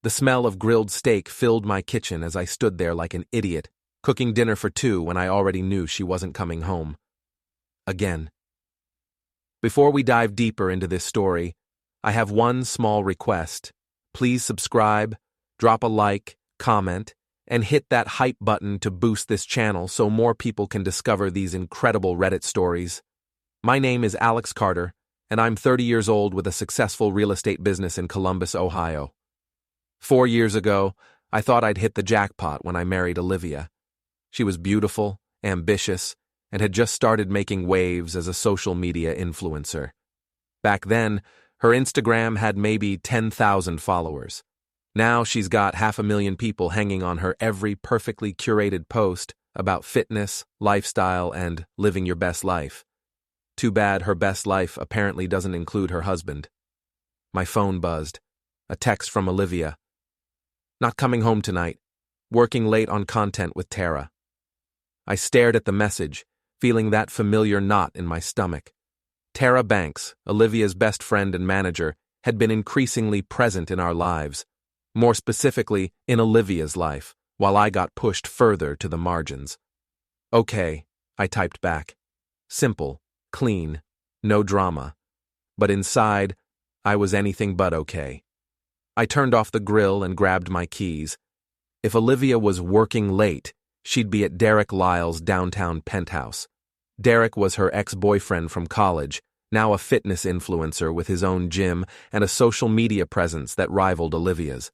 The smell of grilled steak filled my kitchen as I stood there like an idiot, cooking dinner for two when I already knew she wasn't coming home. Again. Before we dive deeper into this story, I have one small request. Please subscribe, drop a like, comment, and hit that hype button to boost this channel so more people can discover these incredible Reddit stories. My name is Alex Carter, and I'm 30 years old with a successful real estate business in Columbus, Ohio. 4 years ago, I thought I'd hit the jackpot when I married Olivia. She was beautiful, ambitious, and had just started making waves as a social media influencer. Back then, her Instagram had maybe 10,000 followers. Now she's got 500,000 people hanging on her every perfectly curated post about fitness, lifestyle, and living your best life. Too bad her best life apparently doesn't include her husband. My phone buzzed. A text from Olivia. Not coming home tonight. Working late on content with Tara. I stared at the message, feeling that familiar knot in my stomach. Tara Banks, Olivia's best friend and manager, had been increasingly present in our lives, more specifically in Olivia's life, while I got pushed further to the margins. Okay, I typed back. Simple, clean, no drama. But inside, I was anything but okay. I turned off the grill and grabbed my keys. If Olivia was working late, she'd be at Derek Lyle's downtown penthouse. Derek was her ex-boyfriend from college, now a fitness influencer with his own gym and a social media presence that rivaled Olivia's.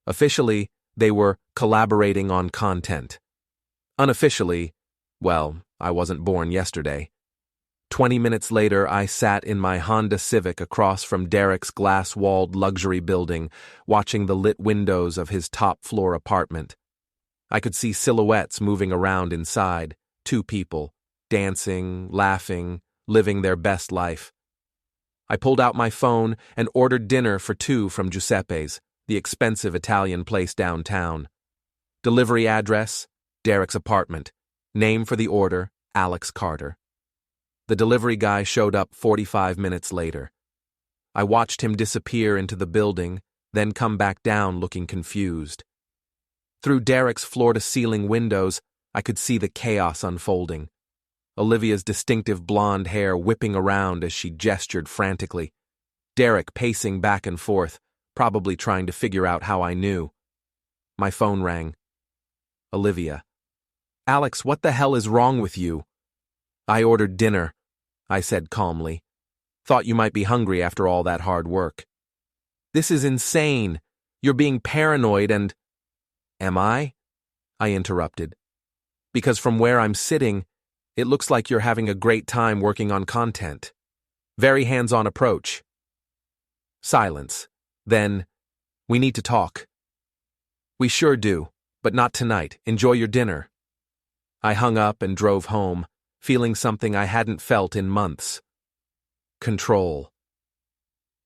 Officially, they were collaborating on content. Unofficially, well, I wasn't born yesterday. 20 minutes later, I sat in my Honda Civic across from Derek's glass-walled luxury building, watching the lit windows of his top-floor apartment. I could see silhouettes moving around inside, 2 people, dancing, laughing, living their best life. I pulled out my phone and ordered dinner for 2 from Giuseppe's, the expensive Italian place downtown. Delivery address, Derek's apartment. Name for the order, Alex Carter. The delivery guy showed up 45 minutes later. I watched him disappear into the building, then come back down looking confused. Through Derek's floor-to-ceiling windows, I could see the chaos unfolding. Olivia's distinctive blonde hair whipping around as she gestured frantically. Derek pacing back and forth, probably trying to figure out how I knew. My phone rang. Olivia. Alex, what the hell is wrong with you? I ordered dinner, I said calmly. Thought you might be hungry after all that hard work. This is insane. You're being paranoid and... Am I? I interrupted. Because from where I'm sitting, it looks like you're having a great time working on content. Very hands-on approach. Silence. Then, we need to talk. We sure do, but not tonight. Enjoy your dinner. I hung up and drove home, feeling something I hadn't felt in months. Control.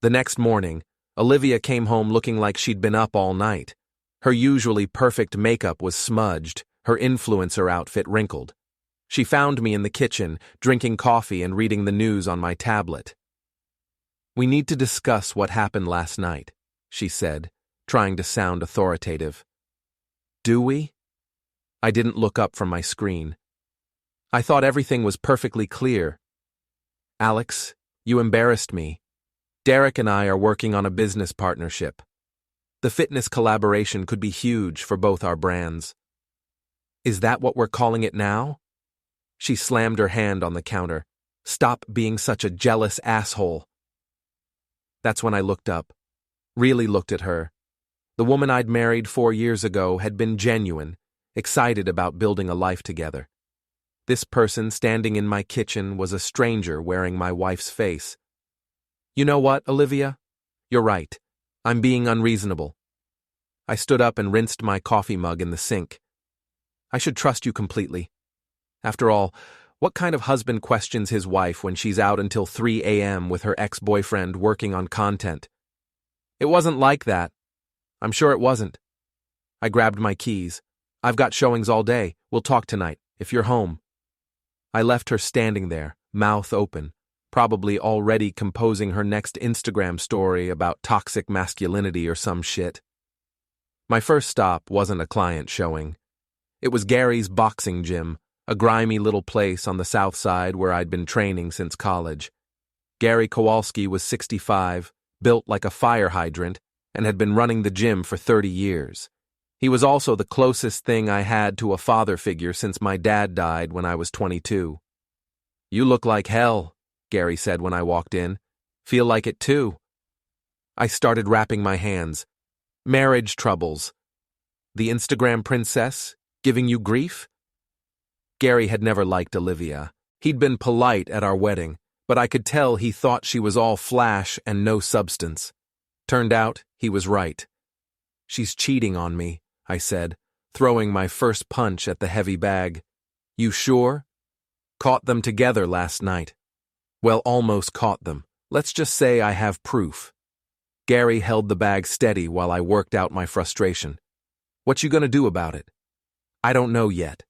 The next morning, Olivia came home looking like she'd been up all night. Her usually perfect makeup was smudged, her influencer outfit wrinkled. She found me in the kitchen, drinking coffee and reading the news on my tablet. We need to discuss what happened last night, she said, trying to sound authoritative. Do we? I didn't look up from my screen. I thought everything was perfectly clear. Alex, you embarrassed me. Derek and I are working on a business partnership. The fitness collaboration could be huge for both our brands. Is that what we're calling it now? She slammed her hand on the counter. Stop being such a jealous asshole. That's when I looked up. Really looked at her. The woman I'd married 4 years ago had been genuine, excited about building a life together. This person standing in my kitchen was a stranger wearing my wife's face. You know what, Olivia? You're right. I'm being unreasonable. I stood up and rinsed my coffee mug in the sink. I should trust you completely. After all, what kind of husband questions his wife when she's out until 3 a.m. with her ex-boyfriend working on content? It wasn't like that. I'm sure it wasn't. I grabbed my keys. I've got showings all day. We'll talk tonight, if you're home. I left her standing there, mouth open, probably already composing her next Instagram story about toxic masculinity or some shit. My first stop wasn't a client showing. It was Gary's boxing gym, a grimy little place on the south side where I'd been training since college. Gary Kowalski was 65, built like a fire hydrant, and had been running the gym for 30 years. He was also the closest thing I had to a father figure since my dad died when I was 22. "You look like hell," Gary said when I walked in. "Feel like it too." I started wrapping my hands. "Marriage troubles. The Instagram princess giving you grief?" Gary had never liked Olivia. He'd been polite at our wedding, but I could tell he thought she was all flash and no substance. Turned out he was right. "She's cheating on me," I said, throwing my first punch at the heavy bag. "You sure?" "Caught them together last night." "Well, almost caught them. Let's just say I have proof." Gary held the bag steady while I worked out my frustration. "What you gonna do about it?" "I don't know yet."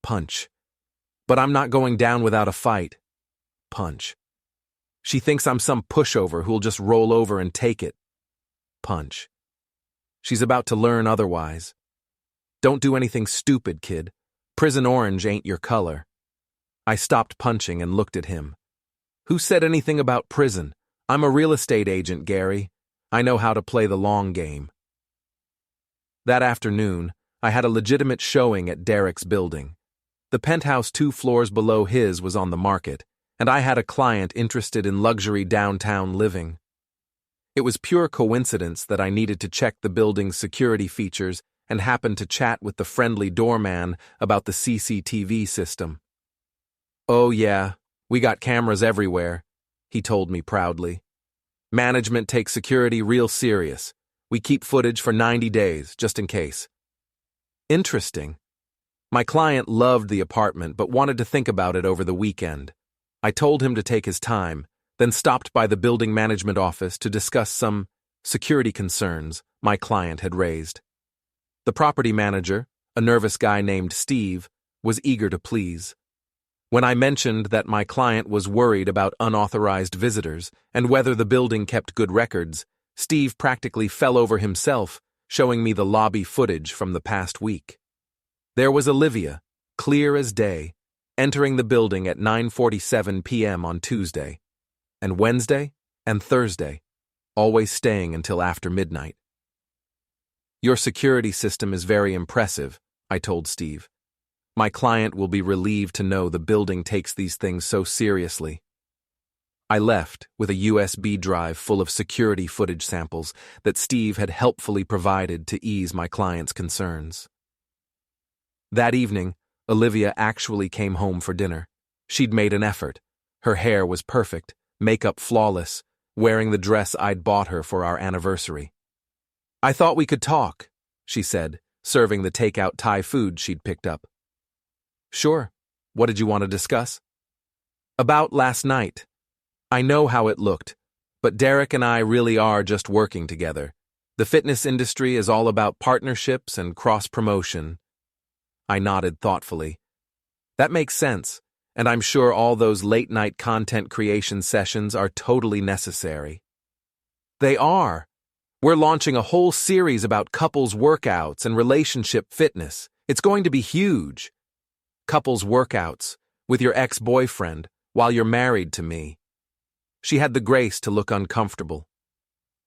Punch. "But I'm not going down without a fight." Punch. "She thinks I'm some pushover who'll just roll over and take it." Punch. "She's about to learn otherwise." "Don't do anything stupid, kid. Prison orange ain't your color." I stopped punching and looked at him. "Who said anything about prison? I'm a real estate agent, Gary. I know how to play the long game." That afternoon, I had a legitimate showing at Derek's building. The penthouse 2 floors below his was on the market, and I had a client interested in luxury downtown living. It was pure coincidence that I needed to check the building's security features and happened to chat with the friendly doorman about the CCTV system. "Oh yeah, we got cameras everywhere," he told me proudly. "Management takes security real serious. We keep footage for 90 days, just in case." Interesting. My client loved the apartment but wanted to think about it over the weekend. I told him to take his time, then stopped by the building management office to discuss some security concerns my client had raised. The property manager, a nervous guy named Steve, was eager to please. When I mentioned that my client was worried about unauthorized visitors and whether the building kept good records, Steve practically fell over himself, showing me the lobby footage from the past week. There was Olivia, clear as day, entering the building at 9:47 p.m. on Tuesday, and Wednesday and Thursday, always staying until after midnight. "Your security system is very impressive," I told Steve. "My client will be relieved to know the building takes these things so seriously." I left with a USB drive full of security footage samples that Steve had helpfully provided to ease my client's concerns. That evening, Olivia actually came home for dinner. She'd made an effort. Her hair was perfect, makeup flawless, wearing the dress I'd bought her for our anniversary. "I thought we could talk," she said, serving the takeout Thai food she'd picked up. "Sure. What did you want to discuss?" "About last night. I know how it looked, but Derek and I really are just working together. The fitness industry is all about partnerships and cross-promotion." I nodded thoughtfully. "That makes sense, and I'm sure all those late-night content creation sessions are totally necessary." "They are. We're launching a whole series about couples workouts and relationship fitness. It's going to be huge. Couples workouts, with your ex-boyfriend, while you're married to me." She had the grace to look uncomfortable.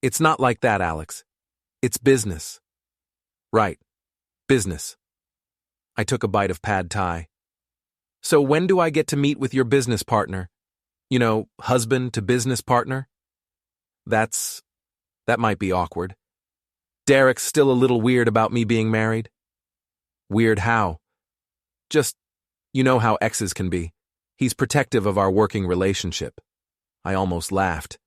"It's not like that, Alex. It's business." "Right. Business." I took a bite of pad thai. "So when do I get to meet with your business partner? You know, husband to business partner?" That might be awkward. Derek's still a little weird about me being married." "Weird how?" "Just, you know how exes can be. He's protective of our working relationship." I almost laughed.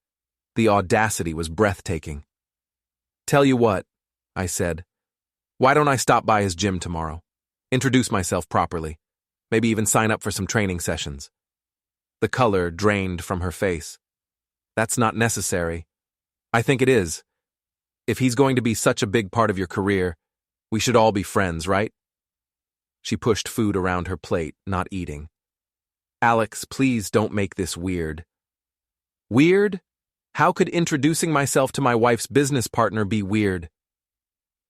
The audacity was breathtaking. "Tell you what," I said. "Why don't I stop by his gym tomorrow? Introduce myself properly. Maybe even sign up for some training sessions." The color drained from her face. "That's not necessary." "I think it is. If he's going to be such a big part of your career, we should all be friends, right?" She pushed food around her plate, not eating. "Alex, please don't make this weird." "Weird? How could introducing myself to my wife's business partner be weird?"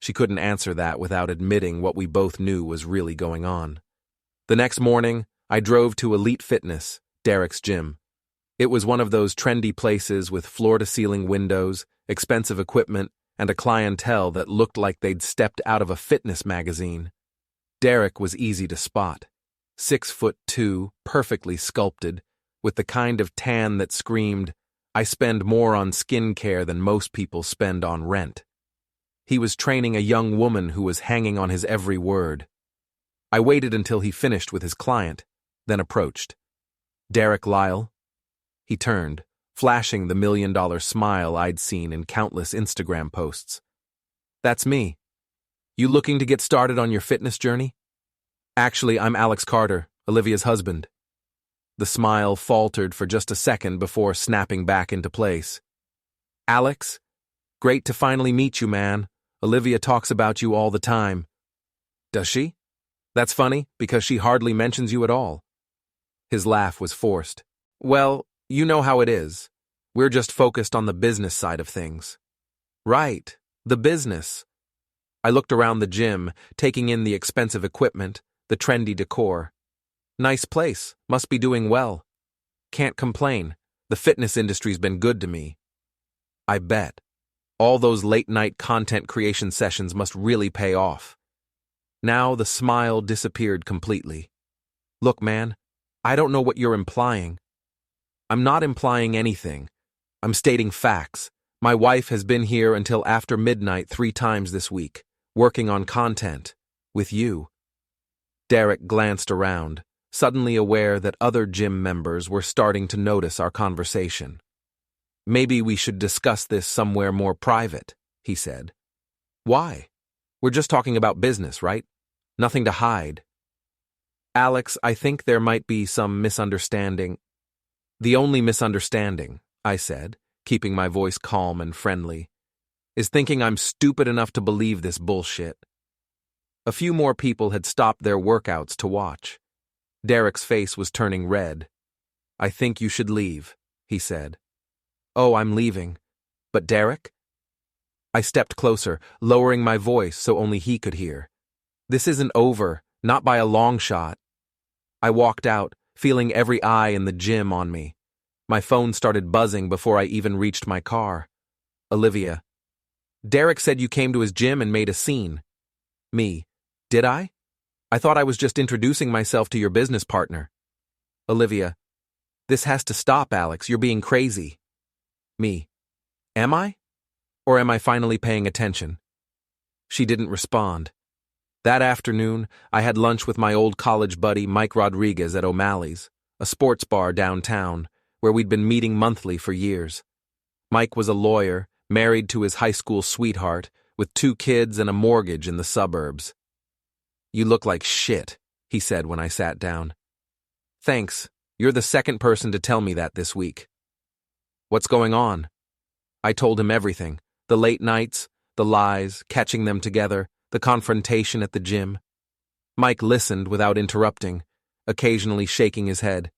She couldn't answer that without admitting what we both knew was really going on. The next morning, I drove to Elite Fitness, Derek's gym. It was one of those trendy places with floor-to-ceiling windows, expensive equipment, and a clientele that looked like they'd stepped out of a fitness magazine. Derek was easy to spot. 6'2", perfectly sculpted, with the kind of tan that screamed, "I spend more on skincare than most people spend on rent." He was training a young woman who was hanging on his every word. I waited until he finished with his client, then approached. "Derek Lyle?" He turned, flashing the $1,000,000 smile I'd seen in countless Instagram posts. "That's me. You looking to get started on your fitness journey?" "Actually, I'm Alex Carter, Olivia's husband." The smile faltered for just a second before snapping back into place. "Alex? Great to finally meet you, man. Olivia talks about you all the time." "Does she? That's funny, because she hardly mentions you at all." His laugh was forced. "Well, you know how it is. We're just focused on the business side of things." "Right, the business." I looked around the gym, taking in the expensive equipment, the trendy decor. "Nice place, must be doing well." "Can't complain. The fitness industry's been good to me." "I bet. All those late-night content creation sessions must really pay off." Now the smile disappeared completely. "Look, man, I don't know what you're implying." "I'm not implying anything. I'm stating facts. My wife has been here until after midnight 3 times this week, working on content. With you." Derek glanced around, suddenly aware that other gym members were starting to notice our conversation. "Maybe we should discuss this somewhere more private," he said. "Why? We're just talking about business, right? Nothing to hide." "Alex, I think there might be some misunderstanding." "The only misunderstanding," I said, keeping my voice calm and friendly, "is thinking I'm stupid enough to believe this bullshit." A few more people had stopped their workouts to watch. Derek's face was turning red. "I think you should leave," he said. "Oh, I'm leaving. But Derek?" I stepped closer, lowering my voice so only he could hear. "This isn't over, not by a long shot." I walked out, feeling every eye in the gym on me. My phone started buzzing before I even reached my car. "Olivia. Derek said you came to his gym and made a scene." "Me. Did I? I thought I was just introducing myself to your business partner." "Olivia. This has to stop, Alex. You're being crazy." "Me. Am I? Or am I finally paying attention?" She didn't respond. That afternoon, I had lunch with my old college buddy Mike Rodriguez at O'Malley's, a sports bar downtown, where we'd been meeting monthly for years. Mike was a lawyer, married to his high school sweetheart, with 2 kids and a mortgage in the suburbs. "You look like shit," he said when I sat down. "Thanks. You're the second person to tell me that this week." "What's going on?" I told him everything. The late nights, the lies, catching them together, the confrontation at the gym. Mike listened without interrupting, occasionally shaking his head.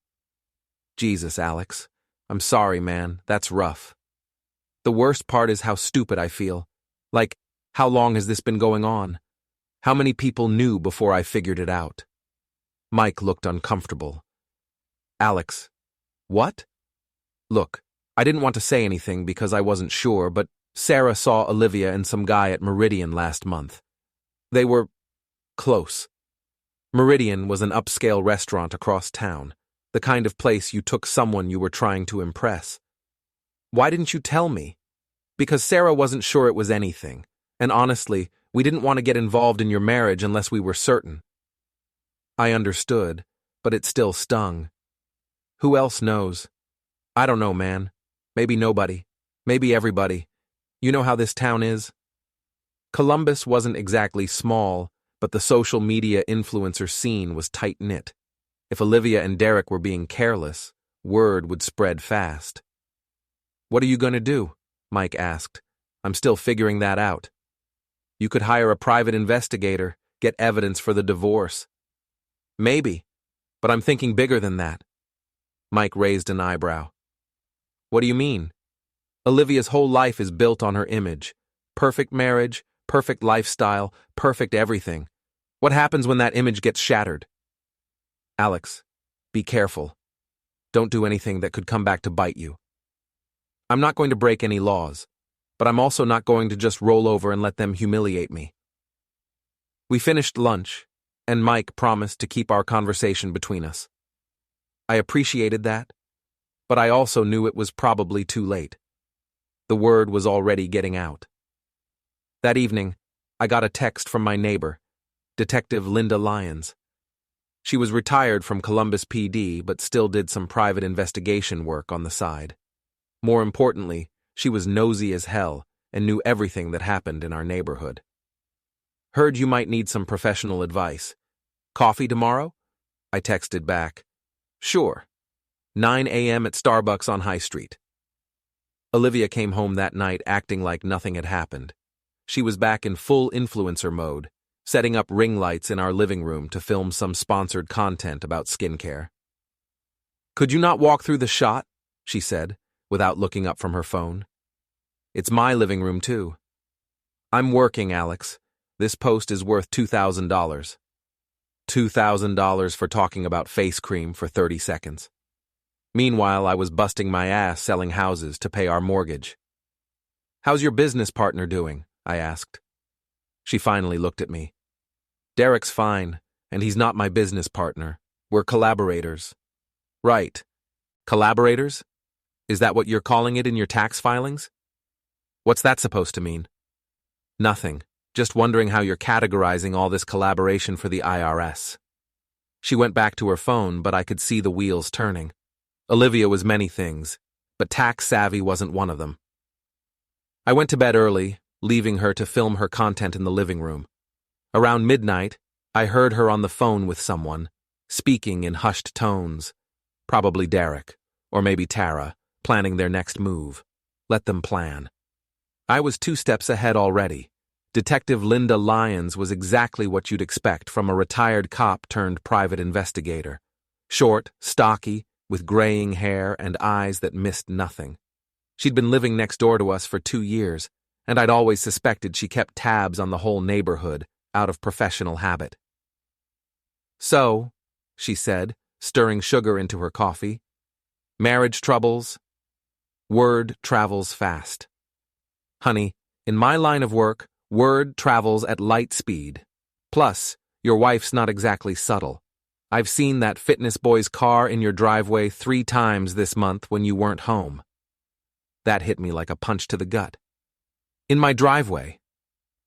"Jesus, Alex. I'm sorry, man. That's rough. The worst part is how stupid I feel. Like, how long has this been going on? How many people knew before I figured it out?" Mike looked uncomfortable. "Alex. What?" "Look, I didn't want to say anything because I wasn't sure, but Sarah saw Olivia and some guy at Meridian last month. They were close." Meridian was an upscale restaurant across town, the kind of place you took someone you were trying to impress. "Why didn't you tell me?" "Because Sarah wasn't sure it was anything, and honestly, we didn't want to get involved in your marriage unless we were certain." I understood, but it still stung. "Who else knows?" "I don't know, man. Maybe nobody. Maybe everybody. You know how this town is?" Columbus wasn't exactly small, but the social media influencer scene was tight-knit. If Olivia and Derek were being careless, word would spread fast. "What are you going to do?" Mike asked. "I'm still figuring that out." "You could hire a private investigator, get evidence for the divorce." "Maybe, but I'm thinking bigger than that." Mike raised an eyebrow. "What do you mean?" "Olivia's whole life is built on her image. Perfect marriage, Perfect lifestyle, perfect everything. What happens when that image gets shattered? Alex, be careful. Don't do anything that could come back to bite you. I'm not going to break any laws, but I'm also not going to just roll over and let them humiliate me. We finished lunch, and Mike promised to keep our conversation between us. I appreciated that, but I also knew it was probably too late. The word was already getting out. That evening, I got a text from my neighbor, Detective Linda Lyons. She was retired from Columbus PD but still did some private investigation work on the side. More importantly, she was nosy as hell and knew everything that happened in our neighborhood. Heard you might need some professional advice. Coffee tomorrow? I texted back. Sure. 9 a.m. at Starbucks on High Street. Olivia came home that night acting like nothing had happened. She was back in full influencer mode, setting up ring lights in our living room to film some sponsored content about skincare. Could you not walk through the shot? She said, without looking up from her phone. It's my living room too. I'm working, Alex. This post is worth $2,000. $2,000 for talking about face cream for 30 seconds. Meanwhile, I was busting my ass selling houses to pay our mortgage. How's your business partner doing? I asked. She finally looked at me. Derek's fine, and he's not my business partner. We're collaborators. Right. Collaborators? Is that what you're calling it in your tax filings? What's that supposed to mean? Nothing. Just wondering how you're categorizing all this collaboration for the IRS. She went back to her phone, but I could see the wheels turning. Olivia was many things, but tax savvy wasn't one of them. I went to bed early, leaving her to film her content in the living room. Around midnight, I heard her on the phone with someone, speaking in hushed tones. Probably Derek, or maybe Tara, planning their next move. Let them plan. I was 2 steps ahead already. Detective Linda Lyons was exactly what you'd expect from a retired cop turned private investigator. Short, stocky, with graying hair and eyes that missed nothing. She'd been living next door to us for 2 years, and I'd always suspected she kept tabs on the whole neighborhood out of professional habit. So, she said, stirring sugar into her coffee, marriage troubles? Word travels fast. Honey, in my line of work, word travels at light speed. Plus, your wife's not exactly subtle. I've seen that fitness boy's car in your driveway 3 times this month when you weren't home. That hit me like a punch to the gut. In my driveway.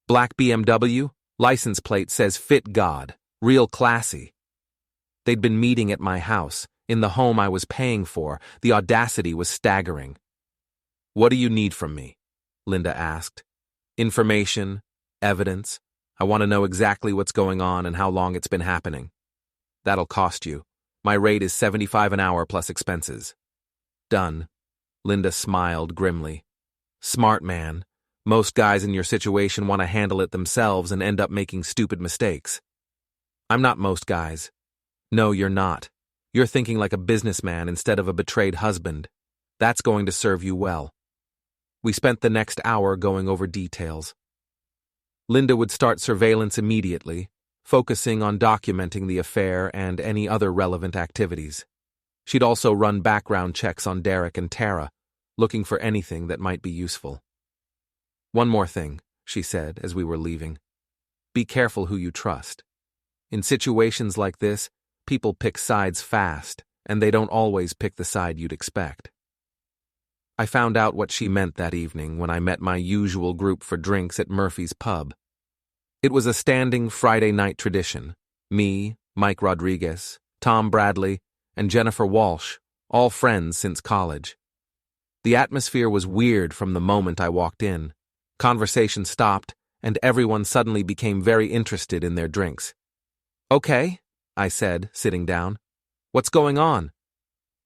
Black BMW, license plate says Fit God, real classy. They'd been meeting at my house, in the home I was paying for. The audacity was staggering. What do you need from me? Linda asked. Information, evidence. I want to know exactly what's going on and how long it's been happening. That'll cost you. My rate is $75 an hour plus expenses. Done. Linda smiled grimly. Smart man. Most guys in your situation want to handle it themselves and end up making stupid mistakes. I'm not most guys. No, you're not. You're thinking like a businessman instead of a betrayed husband. That's going to serve you well. We spent the next hour going over details. Linda would start surveillance immediately, focusing on documenting the affair and any other relevant activities. She'd also run background checks on Derek and Tara, looking for anything that might be useful. One more thing, she said as we were leaving. Be careful who you trust. In situations like this, people pick sides fast, and they don't always pick the side you'd expect. I found out what she meant that evening when I met my usual group for drinks at Murphy's Pub. It was a standing Friday night tradition. Me, Mike Rodriguez, Tom Bradley, and Jennifer Walsh, all friends since college. The atmosphere was weird from the moment I walked in. Conversation stopped, and everyone suddenly became very interested in their drinks. Okay, I said, sitting down. What's going on?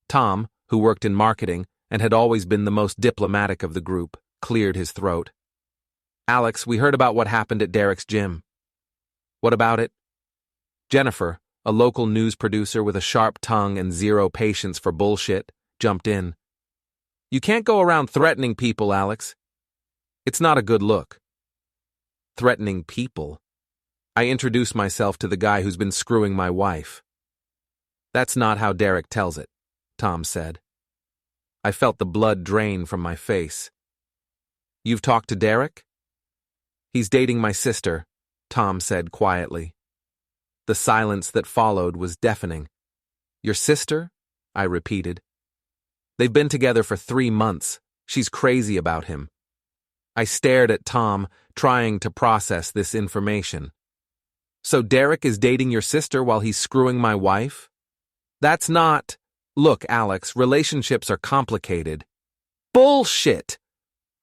Tom, who worked in marketing and had always been the most diplomatic of the group, cleared his throat. Alex, we heard about what happened at Derek's gym. What about it? Jennifer, a local news producer with a sharp tongue and zero patience for bullshit, jumped in. You can't go around threatening people, Alex. It's not a good look. Threatening people. I introduced myself to the guy who's been screwing my wife. That's not how Derek tells it, Tom said. I felt the blood drain from my face. You've talked to Derek? He's dating my sister, Tom said quietly. The silence that followed was deafening. Your sister? I repeated. They've been together for 3 months. She's crazy about him. I stared at Tom, trying to process this information. So Derek is dating your sister while he's screwing my wife? That's not... Look, Alex, relationships are complicated. Bullshit!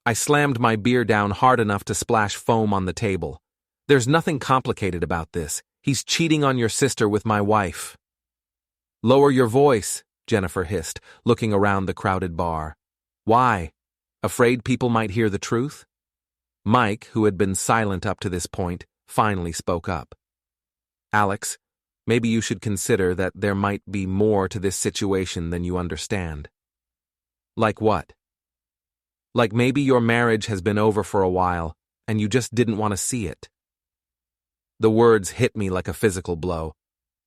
I slammed my beer down hard enough to splash foam on the table. There's nothing complicated about this. He's cheating on your sister with my wife. Lower your voice, Jennifer hissed, looking around the crowded bar. Why? Afraid people might hear the truth? Mike, who had been silent up to this point, finally spoke up. Alex, maybe you should consider that there might be more to this situation than you understand. Like what? Like maybe your marriage has been over for a while, and you just didn't want to see it. The words hit me like a physical blow.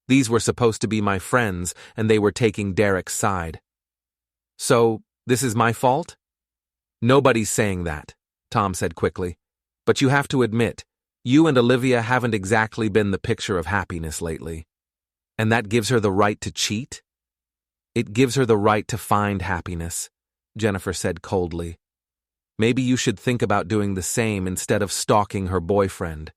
These were supposed to be my friends, and they were taking Derek's side. So, this is my fault? Nobody's saying that, Tom said quickly. But you have to admit, you and Olivia haven't exactly been the picture of happiness lately. And that gives her the right to cheat? It gives her the right to find happiness, Jennifer said coldly. Maybe you should think about doing the same instead of stalking her boyfriend.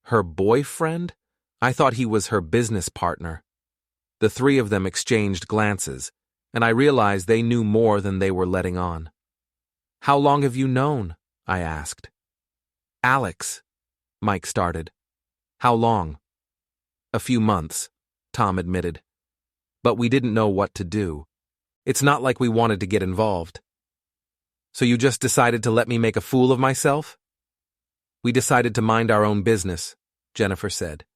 Her boyfriend? I thought he was her business partner. The three of them exchanged glances, and I realized they knew more than they were letting on. How long have you known? I asked. Alex, Mike started. How long? A few months, Tom admitted. But we didn't know what to do. It's not like we wanted to get involved. So you just decided to let me make a fool of myself? We decided to mind our own business, Jennifer said.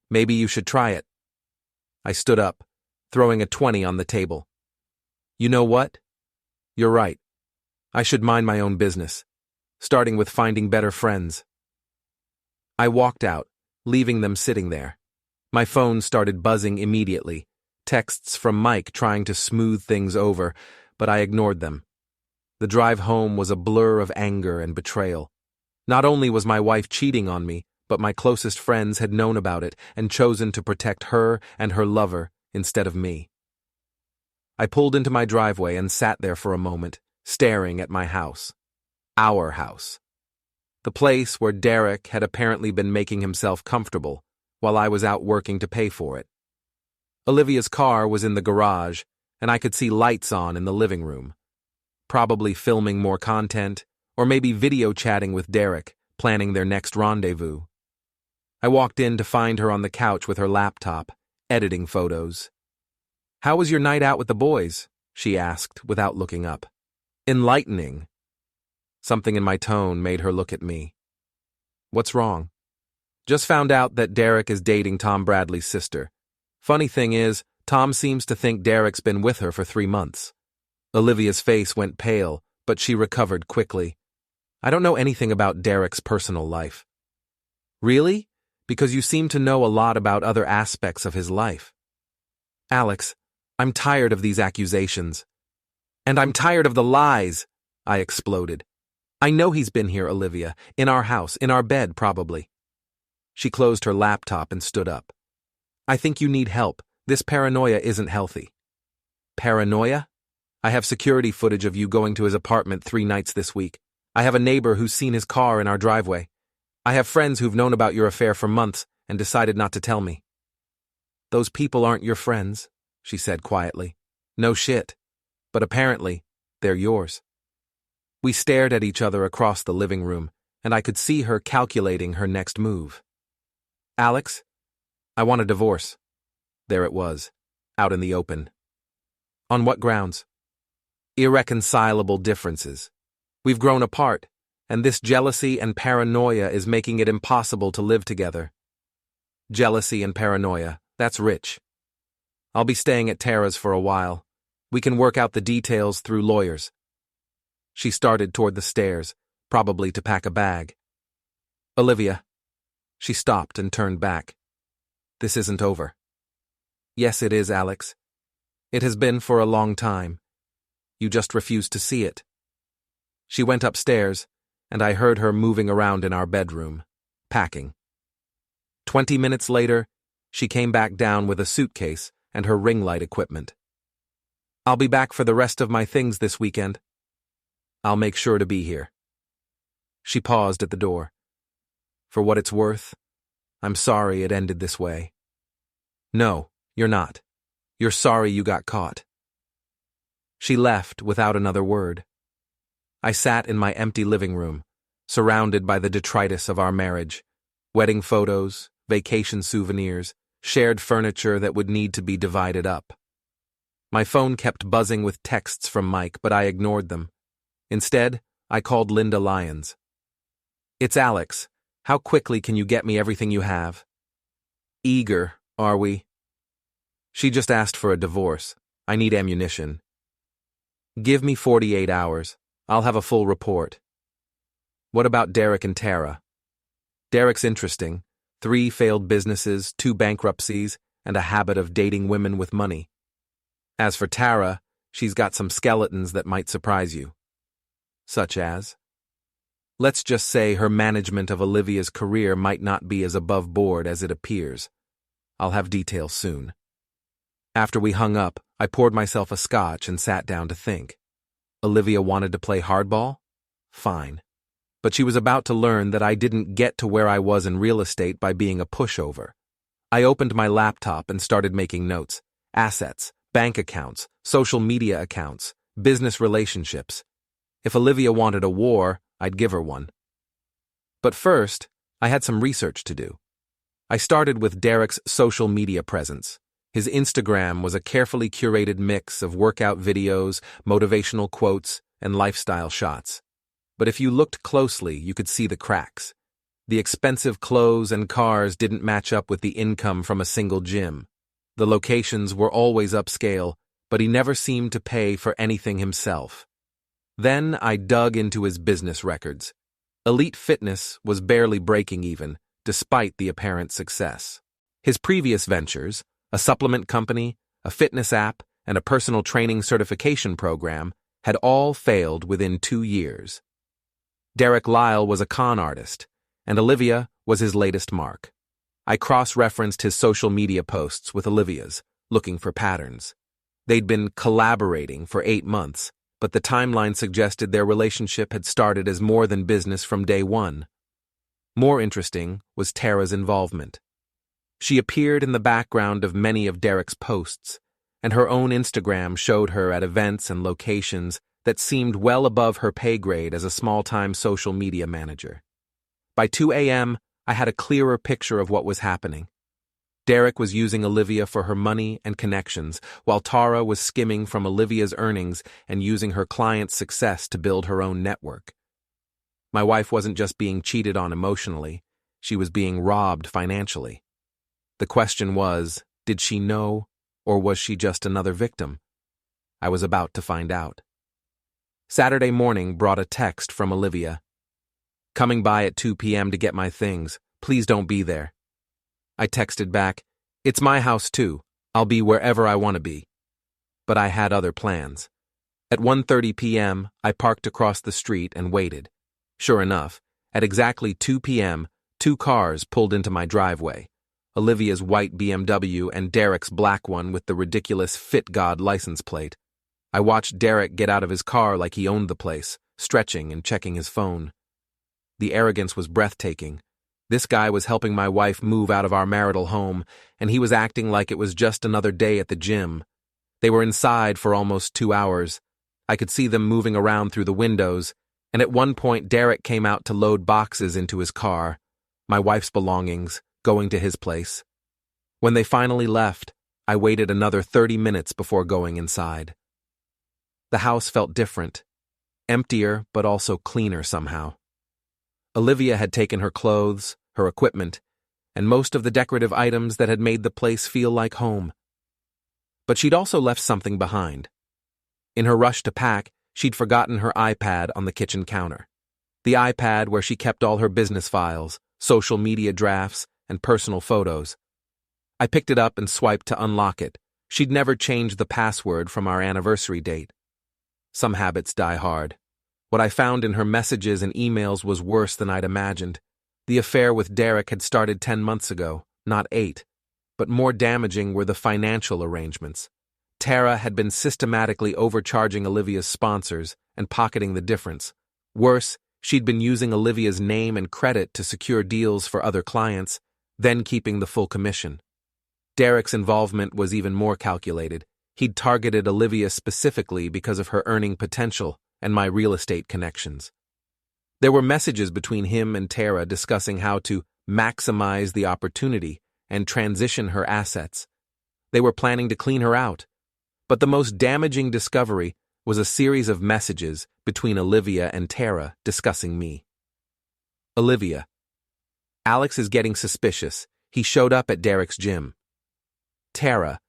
Maybe you should try it. I stood up, throwing a 20 on the table. You know what? You're right. I should mind my own business, starting with finding better friends. I walked out, leaving them sitting there. My phone started buzzing immediately, texts from Mike trying to smooth things over, but I ignored them. The drive home was a blur of anger and betrayal. Not only was my wife cheating on me, but my closest friends had known about it and chosen to protect her and her lover instead of me. I pulled into my driveway and sat there for a moment, staring at my house. Our house. The place where Derek had apparently been making himself comfortable while I was out working to pay for it. Olivia's car was in the garage, and I could see lights on in the living room. Probably filming more content, or maybe video chatting with Derek, planning their next rendezvous. I walked in to find her on the couch with her laptop, editing photos. How was your night out with the boys? She asked, without looking up. Enlightening. Something in my tone made her look at me. What's wrong? Just found out that Derek is dating Tom Bradley's sister. Funny thing is, Tom seems to think Derek's been with her for 3 months. Olivia's face went pale, but she recovered quickly. I don't know anything about Derek's personal life. Really? Because you seem to know a lot about other aspects of his life. Alex, I'm tired of these accusations. And I'm tired of the lies, I exploded. I know he's been here, Olivia, in our house, in our bed, probably. She closed her laptop and stood up. I think you need help. This paranoia isn't healthy. Paranoia? I have security footage of you going to his apartment 3 nights this week. I have a neighbor who's seen his car in our driveway. I have friends who've known about your affair for months and decided not to tell me. Those people aren't your friends, she said quietly. No shit. But apparently, they're yours. We stared at each other across the living room, and I could see her calculating her next move. Alex, I want a divorce. There it was, out in the open. On what grounds? Irreconcilable differences. We've grown apart, and this jealousy and paranoia is making it impossible to live together. Jealousy and paranoia, that's rich. I'll be staying at Tara's for a while. We can work out the details through lawyers. She started toward the stairs, probably to pack a bag. Olivia. She stopped and turned back. This isn't over. Yes, it is, Alex. It has been for a long time. You just refuse to see it. She went upstairs, and I heard her moving around in our bedroom, packing. 20 minutes later, she came back down with a suitcase and her ring light equipment. I'll be back for the rest of my things this weekend. I'll make sure to be here. She paused at the door. For what it's worth, I'm sorry it ended this way. No, you're not. You're sorry you got caught. She left without another word. I sat in my empty living room, surrounded by the detritus of our marriage, wedding photos, vacation souvenirs, shared furniture that would need to be divided up. My phone kept buzzing with texts from Mike, but I ignored them. Instead, I called Linda Lyons. It's Alex. How quickly can you get me everything you have? Eager, are we? She just asked for a divorce. I need ammunition. Give me 48 hours. I'll have a full report. What about Derek and Tara? Derek's interesting. 3 failed businesses, 2 bankruptcies, and a habit of dating women with money. As for Tara, she's got some skeletons that might surprise you. Such as? Let's just say her management of Olivia's career might not be as above board as it appears. I'll have details soon. After we hung up, I poured myself a scotch and sat down to think. Olivia wanted to play hardball? Fine. But she was about to learn that I didn't get to where I was in real estate by being a pushover. I opened my laptop and started making notes. Assets, bank accounts, social media accounts, business relationships. If Olivia wanted a war, I'd give her one. But first, I had some research to do. I started with Derek's social media presence. His Instagram was a carefully curated mix of workout videos, motivational quotes, and lifestyle shots. But if you looked closely, you could see the cracks. The expensive clothes and cars didn't match up with the income from a single gym. The locations were always upscale, but he never seemed to pay for anything himself. Then I dug into his business records. Elite Fitness was barely breaking even, despite the apparent success. His previous ventures, a supplement company, a fitness app, and a personal training certification program, had all failed within 2 years. Derek Lyle was a con artist, and Olivia was his latest mark. I cross-referenced his social media posts with Olivia's, looking for patterns. They'd been collaborating for 8 months, but the timeline suggested their relationship had started as more than business from day one. More interesting was Tara's involvement. She appeared in the background of many of Derek's posts, and her own Instagram showed her at events and locations that seemed well above her pay grade as a small-time social media manager. By 2 a.m., I had a clearer picture of what was happening. Derek was using Olivia for her money and connections, while Tara was skimming from Olivia's earnings and using her client's success to build her own network. My wife wasn't just being cheated on emotionally, she was being robbed financially. The question was, did she know, or was she just another victim? I was about to find out. Saturday morning brought a text from Olivia. Coming by at 2 p.m. to get my things. Please don't be there. I texted back, it's my house too. I'll be wherever I want to be. But I had other plans. At 1:30 p.m., I parked across the street and waited. Sure enough, at exactly 2 p.m., 2 cars pulled into my driveway. Olivia's white BMW and Derek's black one with the ridiculous Fit God license plate. I watched Derek get out of his car like he owned the place, stretching and checking his phone. The arrogance was breathtaking. This guy was helping my wife move out of our marital home, and he was acting like it was just another day at the gym. They were inside for almost 2 hours. I could see them moving around through the windows, and at one point Derek came out to load boxes into his car, my wife's belongings, going to his place. When they finally left, I waited another 30 minutes before going inside. The house felt different, emptier but also cleaner somehow. Olivia had taken her clothes, her equipment, and most of the decorative items that had made the place feel like home. But she'd also left something behind. In her rush to pack, she'd forgotten her iPad on the kitchen counter. The iPad where she kept all her business files, social media drafts, and personal photos. I picked it up and swiped to unlock it. She'd never changed the password from our anniversary date. Some habits die hard. What I found in her messages and emails was worse than I'd imagined. The affair with Derek had started 10 months ago, not 8. But more damaging were the financial arrangements. Tara had been systematically overcharging Olivia's sponsors and pocketing the difference. Worse, she'd been using Olivia's name and credit to secure deals for other clients, then keeping the full commission. Derek's involvement was even more calculated. He'd targeted Olivia specifically because of her earning potential and my real estate connections. There were messages between him and Tara discussing how to maximize the opportunity and transition her assets. They were planning to clean her out. But the most damaging discovery was a series of messages between Olivia and Tara discussing me. Olivia: Alex is getting suspicious. He showed up at Derek's gym. Tara: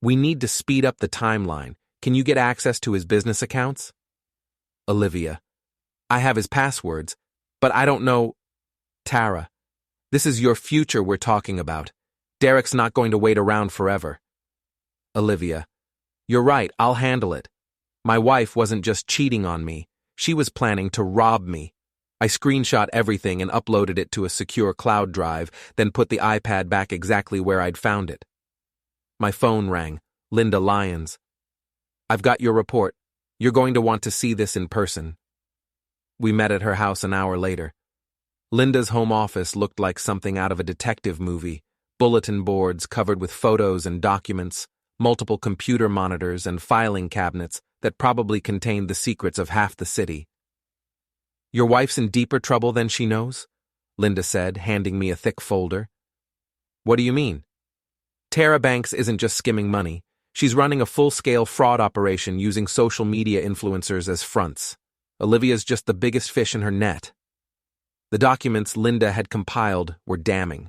we need to speed up the timeline. Can you get access to his business accounts? Olivia: I have his passwords, but I don't know. Tara: this is your future we're talking about. Derek's not going to wait around forever. Olivia: you're right, I'll handle it. My wife wasn't just cheating on me, she was planning to rob me. I screenshot everything and uploaded it to a secure cloud drive, then put the iPad back exactly where I'd found it. My phone rang. Linda Lyons: I've got your report. You're going to want to see this in person. We met at her house an hour later. Linda's home office looked like something out of a detective movie. Bulletin boards covered with photos and documents, multiple computer monitors and filing cabinets that probably contained the secrets of half the city. Your wife's in deeper trouble than she knows? Linda said, handing me a thick folder. What do you mean? Tara Banks isn't just skimming money. She's running a full-scale fraud operation using social media influencers as fronts. Olivia's just the biggest fish in her net. The documents Linda had compiled were damning.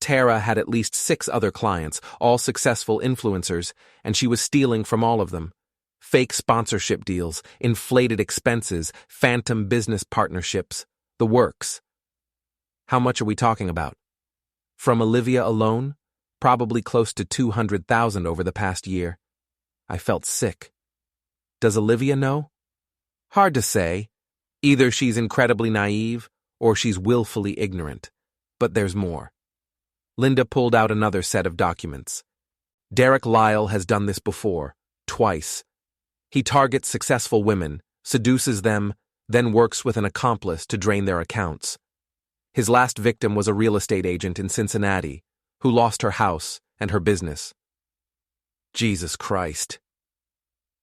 Tara had at least 6 other clients, all successful influencers, and she was stealing from all of them. Fake sponsorship deals, inflated expenses, phantom business partnerships, the works. How much are we talking about? From Olivia alone, probably close to $200,000 over the past year. I felt sick. Does Olivia know? Hard to say. Either she's incredibly naive, or she's willfully ignorant. But there's more. Linda pulled out another set of documents. Derek Lyle has done this before, twice. He targets successful women, seduces them, then works with an accomplice to drain their accounts. His last victim was a real estate agent in Cincinnati, who lost her house and her business. Jesus Christ.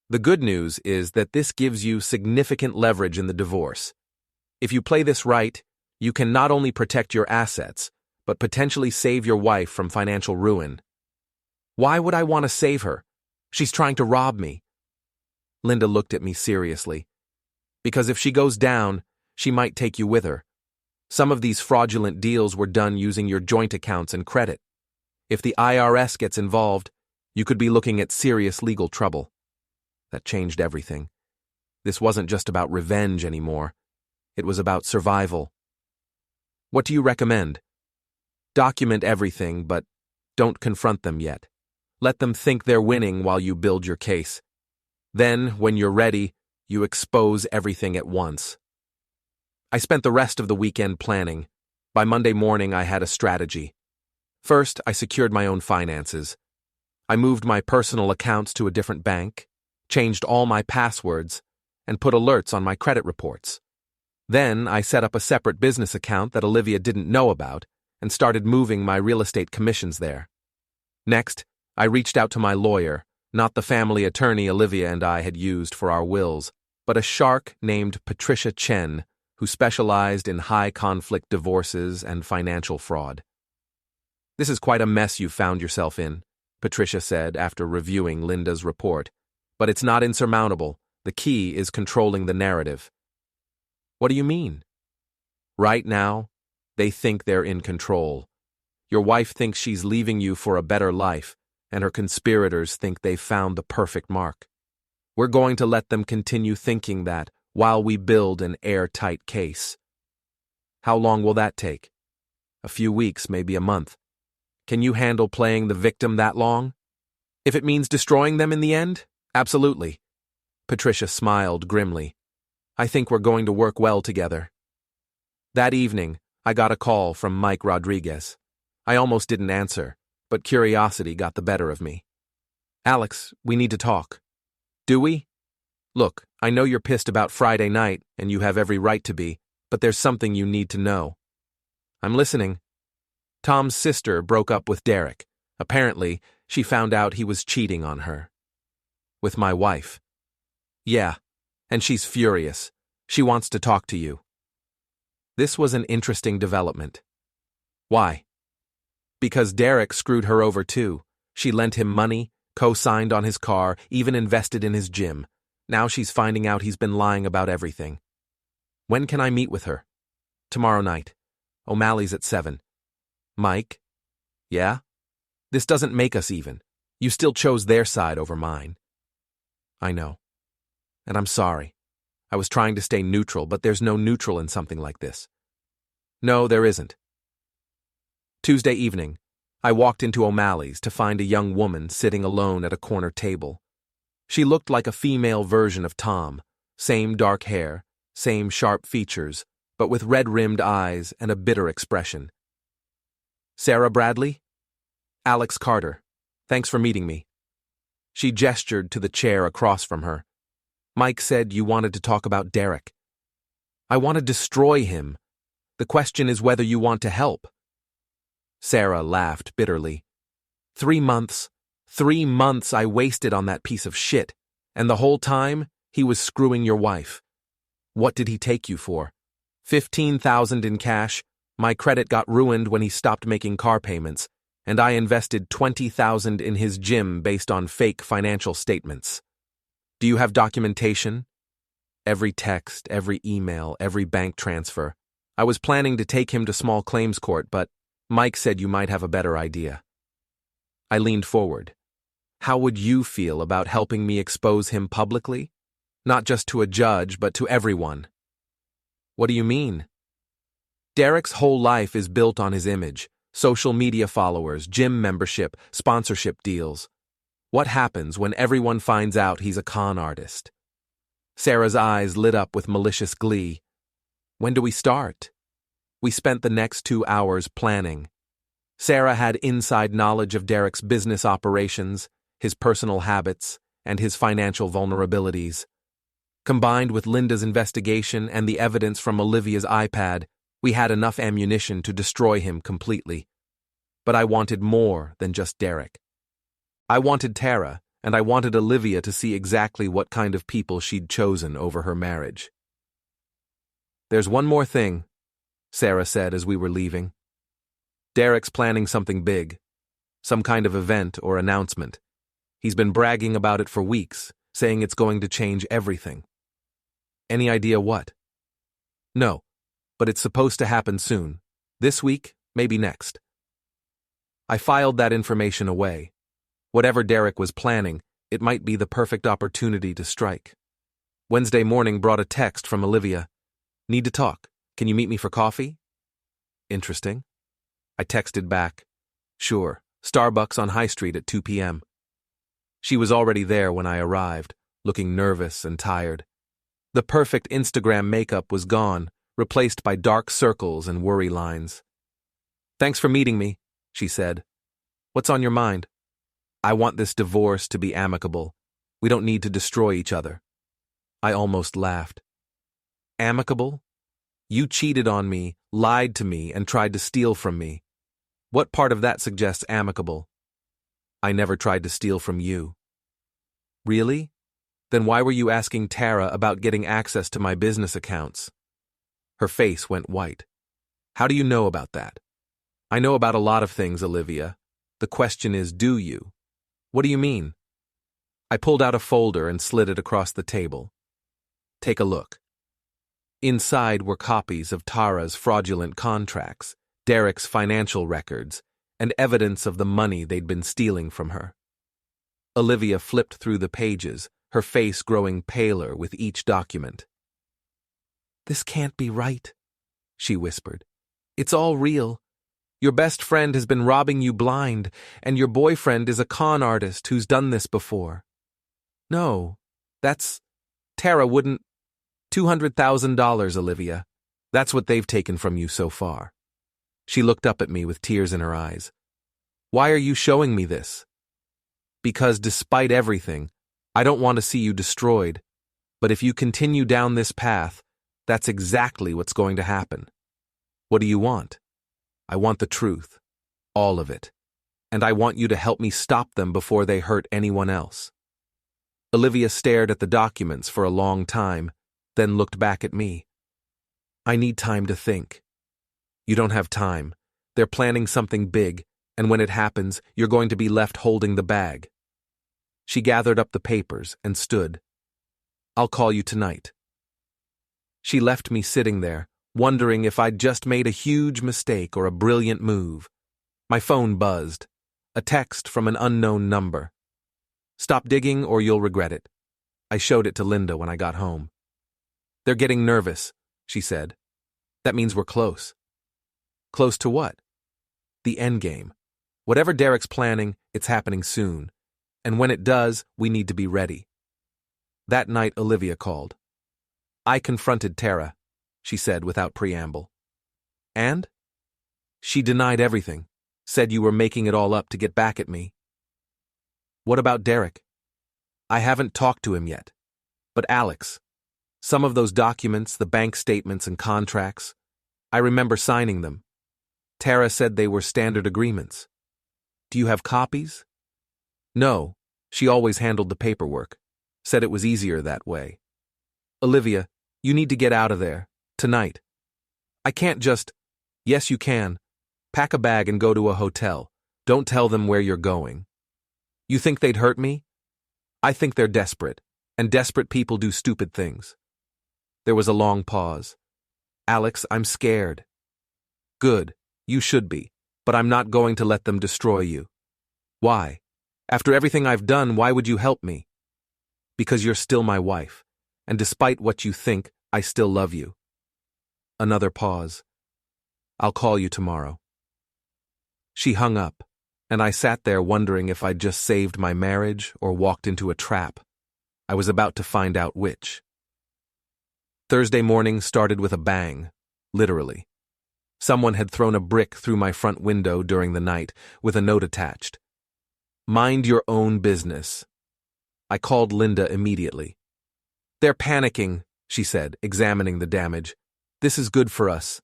The good news is that this gives you significant leverage in the divorce. If you play this right, you can not only protect your assets, but potentially save your wife from financial ruin. Why would I want to save her? She's trying to rob me. Linda looked at me seriously. Because if she goes down, she might take you with her. Some of these fraudulent deals were done using your joint accounts and credit. If the IRS gets involved, you could be looking at serious legal trouble. That changed everything. This wasn't just about revenge anymore. It was about survival. What do you recommend? Document everything, but don't confront them yet. Let them think they're winning while you build your case. Then, when you're ready, you expose everything at once. I spent the rest of the weekend planning. By Monday morning, I had a strategy. First, I secured my own finances. I moved my personal accounts to a different bank, changed all my passwords, and put alerts on my credit reports. Then, I set up a separate business account that Olivia didn't know about and started moving my real estate commissions there. Next, I reached out to my lawyer, not the family attorney Olivia and I had used for our wills, but a shark named Patricia Chen, who specialized in high-conflict divorces and financial fraud. This is quite a mess you've found yourself in, Patricia said after reviewing Linda's report. But it's not insurmountable. The key is controlling the narrative. What do you mean? Right now, they think they're in control. Your wife thinks she's leaving you for a better life, and her conspirators think they've found the perfect mark. We're going to let them continue thinking that while we build an airtight case. How long will that take? A few weeks, maybe a month. Can you handle playing the victim that long? If it means destroying them in the end, absolutely. Patricia smiled grimly. I think we're going to work well together. That evening, I got a call from Mike Rodriguez. I almost didn't answer, but curiosity got the better of me. Alex, we need to talk. Do we? Look, I know you're pissed about Friday night, and you have every right to be, but there's something you need to know. I'm listening. Tom's sister broke up with Derek. Apparently, she found out he was cheating on her. With my wife. Yeah, and she's furious. She wants to talk to you. This was an interesting development. Why? Because Derek screwed her over too. She lent him money, co-signed on his car, even invested in his gym. Now she's finding out he's been lying about everything. When can I meet with her? Tomorrow night. O'Malley's at 7. Mike? Yeah? This doesn't make us even. You still chose their side over mine. I know. And I'm sorry. I was trying to stay neutral, but there's no neutral in something like this. No, there isn't. Tuesday evening, I walked into O'Malley's to find a young woman sitting alone at a corner table. She looked like a female version of Tom, same dark hair, same sharp features, but with red-rimmed eyes and a bitter expression. Sarah Bradley? Alex Carter. Thanks for meeting me. She gestured to the chair across from her. Mike said you wanted to talk about Derek. I want to destroy him. The question is whether you want to help. Sarah laughed bitterly. 3 months. 3 months I wasted on that piece of shit, and the whole time, he was screwing your wife. What did he take you for? $15,000 in cash. My credit got ruined when he stopped making car payments, and I invested $20,000 in his gym based on fake financial statements. Do you have documentation? Every text, every email, every bank transfer. I was planning to take him to small claims court, but Mike said you might have a better idea. I leaned forward. How would you feel about helping me expose him publicly? Not just to a judge, but to everyone. What do you mean? Derek's whole life is built on his image, social media followers, gym membership, sponsorship deals. What happens when everyone finds out he's a con artist? Sarah's eyes lit up with malicious glee. When do we start? We spent the next 2 hours planning. Sarah had inside knowledge of Derek's business operations, his personal habits, and his financial vulnerabilities. Combined with Linda's investigation and the evidence from Olivia's iPad, we had enough ammunition to destroy him completely. But I wanted more than just Derek. I wanted Tara, and I wanted Olivia to see exactly what kind of people she'd chosen over her marriage. There's one more thing, Sarah said as we were leaving. Derek's planning something big, some kind of event or announcement. He's been bragging about it for weeks, saying it's going to change everything. Any idea what? No, but it's supposed to happen soon. This week, maybe next. I filed that information away. Whatever Derek was planning, it might be the perfect opportunity to strike. Wednesday morning brought a text from Olivia. Need to talk. Can you meet me for coffee? Interesting. I texted back. Sure, Starbucks on High Street at 2 p.m. She was already there when I arrived, looking nervous and tired. The perfect Instagram makeup was gone, replaced by dark circles and worry lines. Thanks for meeting me, she said. What's on your mind? I want this divorce to be amicable. We don't need to destroy each other. I almost laughed. Amicable? You cheated on me, lied to me, and tried to steal from me. What part of that suggests amicable? I never tried to steal from you. Really? Then why were you asking Tara about getting access to my business accounts? Her face went white. How do you know about that? I know about a lot of things, Olivia. The question is, do you? What do you mean? I pulled out a folder and slid it across the table. Take a look. Inside were copies of Tara's fraudulent contracts, Derek's financial records, and evidence of the money they'd been stealing from her. Olivia flipped through the pages, her face growing paler with each document. This can't be right, she whispered. It's all real. Your best friend has been robbing you blind, and your boyfriend is a con artist who's done this before. No, that's... Tara wouldn't... $200,000, Olivia. That's what they've taken from you so far. She looked up at me with tears in her eyes. Why are you showing me this? Because despite everything, I don't want to see you destroyed. But if you continue down this path, that's exactly what's going to happen. What do you want? I want the truth. All of it. And I want you to help me stop them before they hurt anyone else. Olivia stared at the documents for a long time, then looked back at me. I need time to think. You don't have time. They're planning something big, and when it happens, you're going to be left holding the bag. She gathered up the papers and stood. I'll call you tonight. She left me sitting there, wondering if I'd just made a huge mistake or a brilliant move. My phone buzzed. A text from an unknown number. Stop digging or you'll regret it. I showed it to Linda when I got home. They're getting nervous, she said. That means we're close. Close to what? The endgame. Whatever Derek's planning, it's happening soon. And when it does, we need to be ready. That night, Olivia called. I confronted Tara, she said without preamble. And? She denied everything, said you were making it all up to get back at me. What about Derek? I haven't talked to him yet. But Alex, some of those documents, the bank statements and contracts, I remember signing them. Tara said they were standard agreements. Do you have copies? No, she always handled the paperwork. Said it was easier that way. Olivia, you need to get out of there, tonight. I can't just... Yes, you can. Pack a bag and go to a hotel. Don't tell them where you're going. You think they'd hurt me? I think they're desperate, and desperate people do stupid things. There was a long pause. Alex, I'm scared. Good, you should be, but I'm not going to let them destroy you. Why? After everything I've done, why would you help me? Because you're still my wife, and despite what you think, I still love you. Another pause. I'll call you tomorrow. She hung up, and I sat there wondering if I'd just saved my marriage or walked into a trap. I was about to find out which. Thursday morning started with a bang, literally. Someone had thrown a brick through my front window during the night with a note attached. Mind your own business. I called Linda immediately. They're panicking, she said, examining the damage. This is good for us.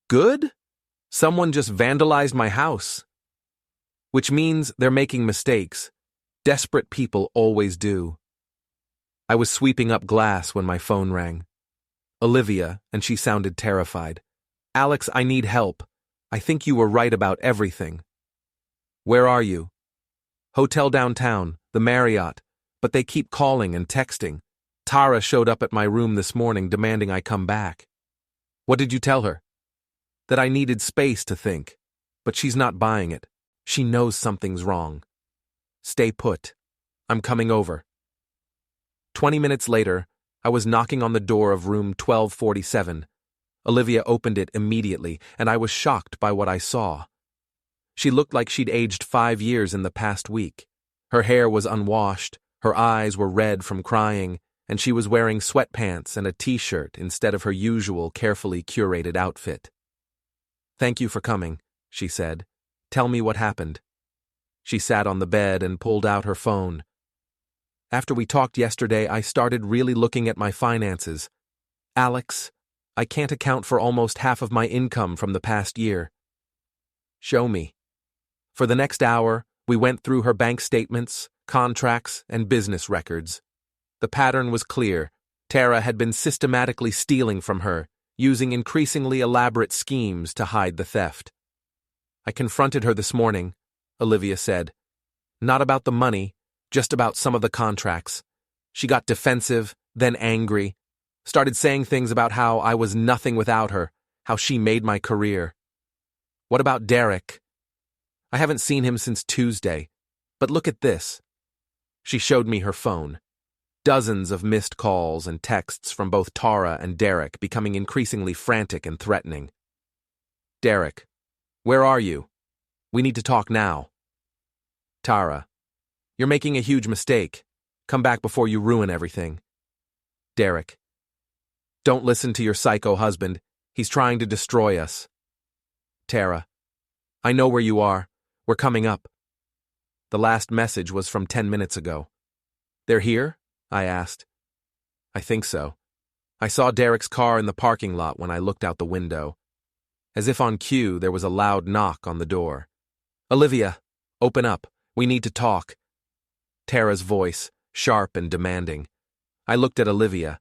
Good? Someone just vandalized my house. Which means they're making mistakes. Desperate people always do. I was sweeping up glass when my phone rang. Olivia, and she sounded terrified. Alex, I need help. I think you were right about everything. Where are you? Hotel downtown, the Marriott, but they keep calling and texting. Tara showed up at my room this morning demanding I come back. What did you tell her? That I needed space to think, but she's not buying it. She knows something's wrong. Stay put. I'm coming over. 20 minutes later, I was knocking on the door of room 1247. Olivia opened it immediately, and I was shocked by what I saw. She looked like she'd aged 5 years in the past week. Her hair was unwashed, her eyes were red from crying, and she was wearing sweatpants and a t-shirt instead of her usual carefully curated outfit. Thank you for coming, she said. Tell me what happened. She sat on the bed and pulled out her phone. After we talked yesterday, I started really looking at my finances. Alex, I can't account for almost half of my income from the past year. Show me. For the next hour, we went through her bank statements, contracts, and business records. The pattern was clear. Tara had been systematically stealing from her, using increasingly elaborate schemes to hide the theft. I confronted her this morning, Olivia said. Not about the money, just about some of the contracts. She got defensive, then angry, started saying things about how I was nothing without her, how she made my career. What about Derek? I haven't seen him since Tuesday, but look at this. She showed me her phone. Dozens of missed calls and texts from both Tara and Derek becoming increasingly frantic and threatening. Derek, Where are you? We need to talk now. Tara, you're making a huge mistake. Come back before you ruin everything. Derek, don't listen to your psycho husband. He's trying to destroy us. Tara, I know where you are. We're coming up. The last message was from 10 minutes ago. They're here? I asked. I think so. I saw Derek's car in the parking lot when I looked out the window. As if on cue, there was a loud knock on the door. Olivia, open up. We need to talk. Tara's voice, sharp and demanding. I looked at Olivia.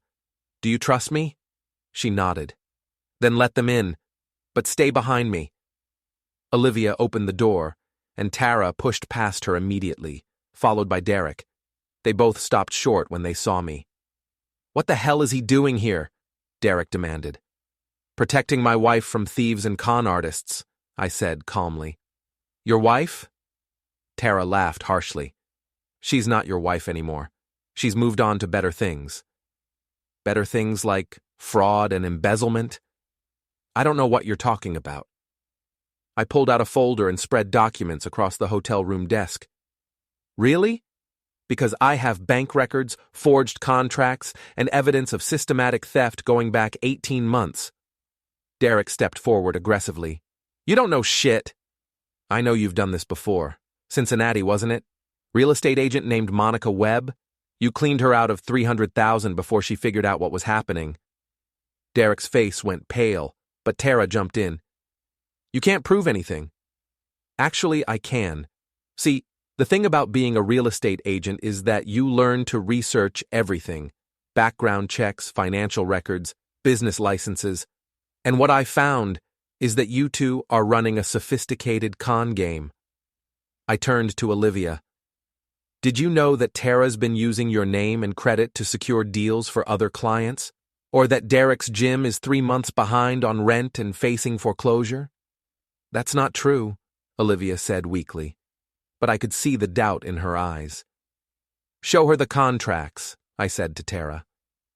Do you trust me? She nodded. Then let them in, but stay behind me. Olivia opened the door, and Tara pushed past her immediately, followed by Derek. They both stopped short when they saw me. What the hell is he doing here? Derek demanded. Protecting my wife from thieves and con artists, I said calmly. Your wife? Tara laughed harshly. She's not your wife anymore. She's moved on to better things. Better things like fraud and embezzlement? I don't know what you're talking about. I pulled out a folder and spread documents across the hotel room desk. Really? Because I have bank records, forged contracts, and evidence of systematic theft going back 18 months. Derek stepped forward aggressively. You don't know shit. I know you've done this before. Cincinnati, wasn't it? Real estate agent named Monica Webb? You cleaned her out of $300,000 before she figured out what was happening. Derek's face went pale, but Tara jumped in. You can't prove anything. Actually, I can. See, the thing about being a real estate agent is that you learn to research everything. Background checks, financial records, business licenses. And what I found is that you two are running a sophisticated con game. I turned to Olivia. Did you know that Tara's been using your name and credit to secure deals for other clients? Or that Derek's gym is 3 months behind on rent and facing foreclosure? That's not true, Olivia said weakly, but I could see the doubt in her eyes. Show her the contracts, I said to Tara.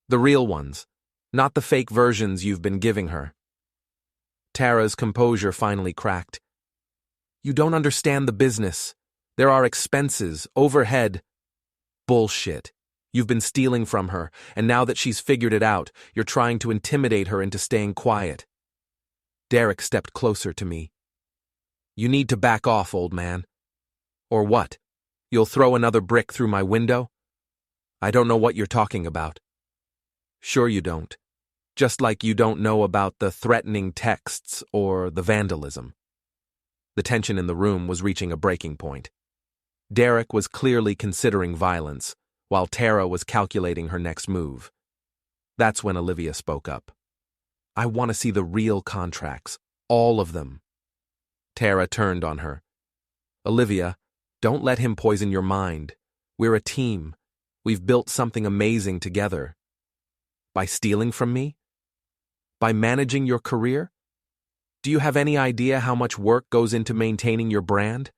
The real ones, not the fake versions you've been giving her. Tara's composure finally cracked. You don't understand the business. There are expenses, overhead. Bullshit. You've been stealing from her, and now that she's figured it out, you're trying to intimidate her into staying quiet. Derek stepped closer to me. You need to back off, old man. Or what? You'll throw another brick through my window? I don't know what you're talking about. Sure you don't. Just like you don't know about the threatening texts or the vandalism. The tension in the room was reaching a breaking point. Derek was clearly considering violence, while Tara was calculating her next move. That's when Olivia spoke up. I want to see the real contracts, all of them. Tara turned on her. Olivia, don't let him poison your mind. We're a team. We've built something amazing together. By stealing from me? By managing your career? Do you have any idea how much work goes into maintaining your brand?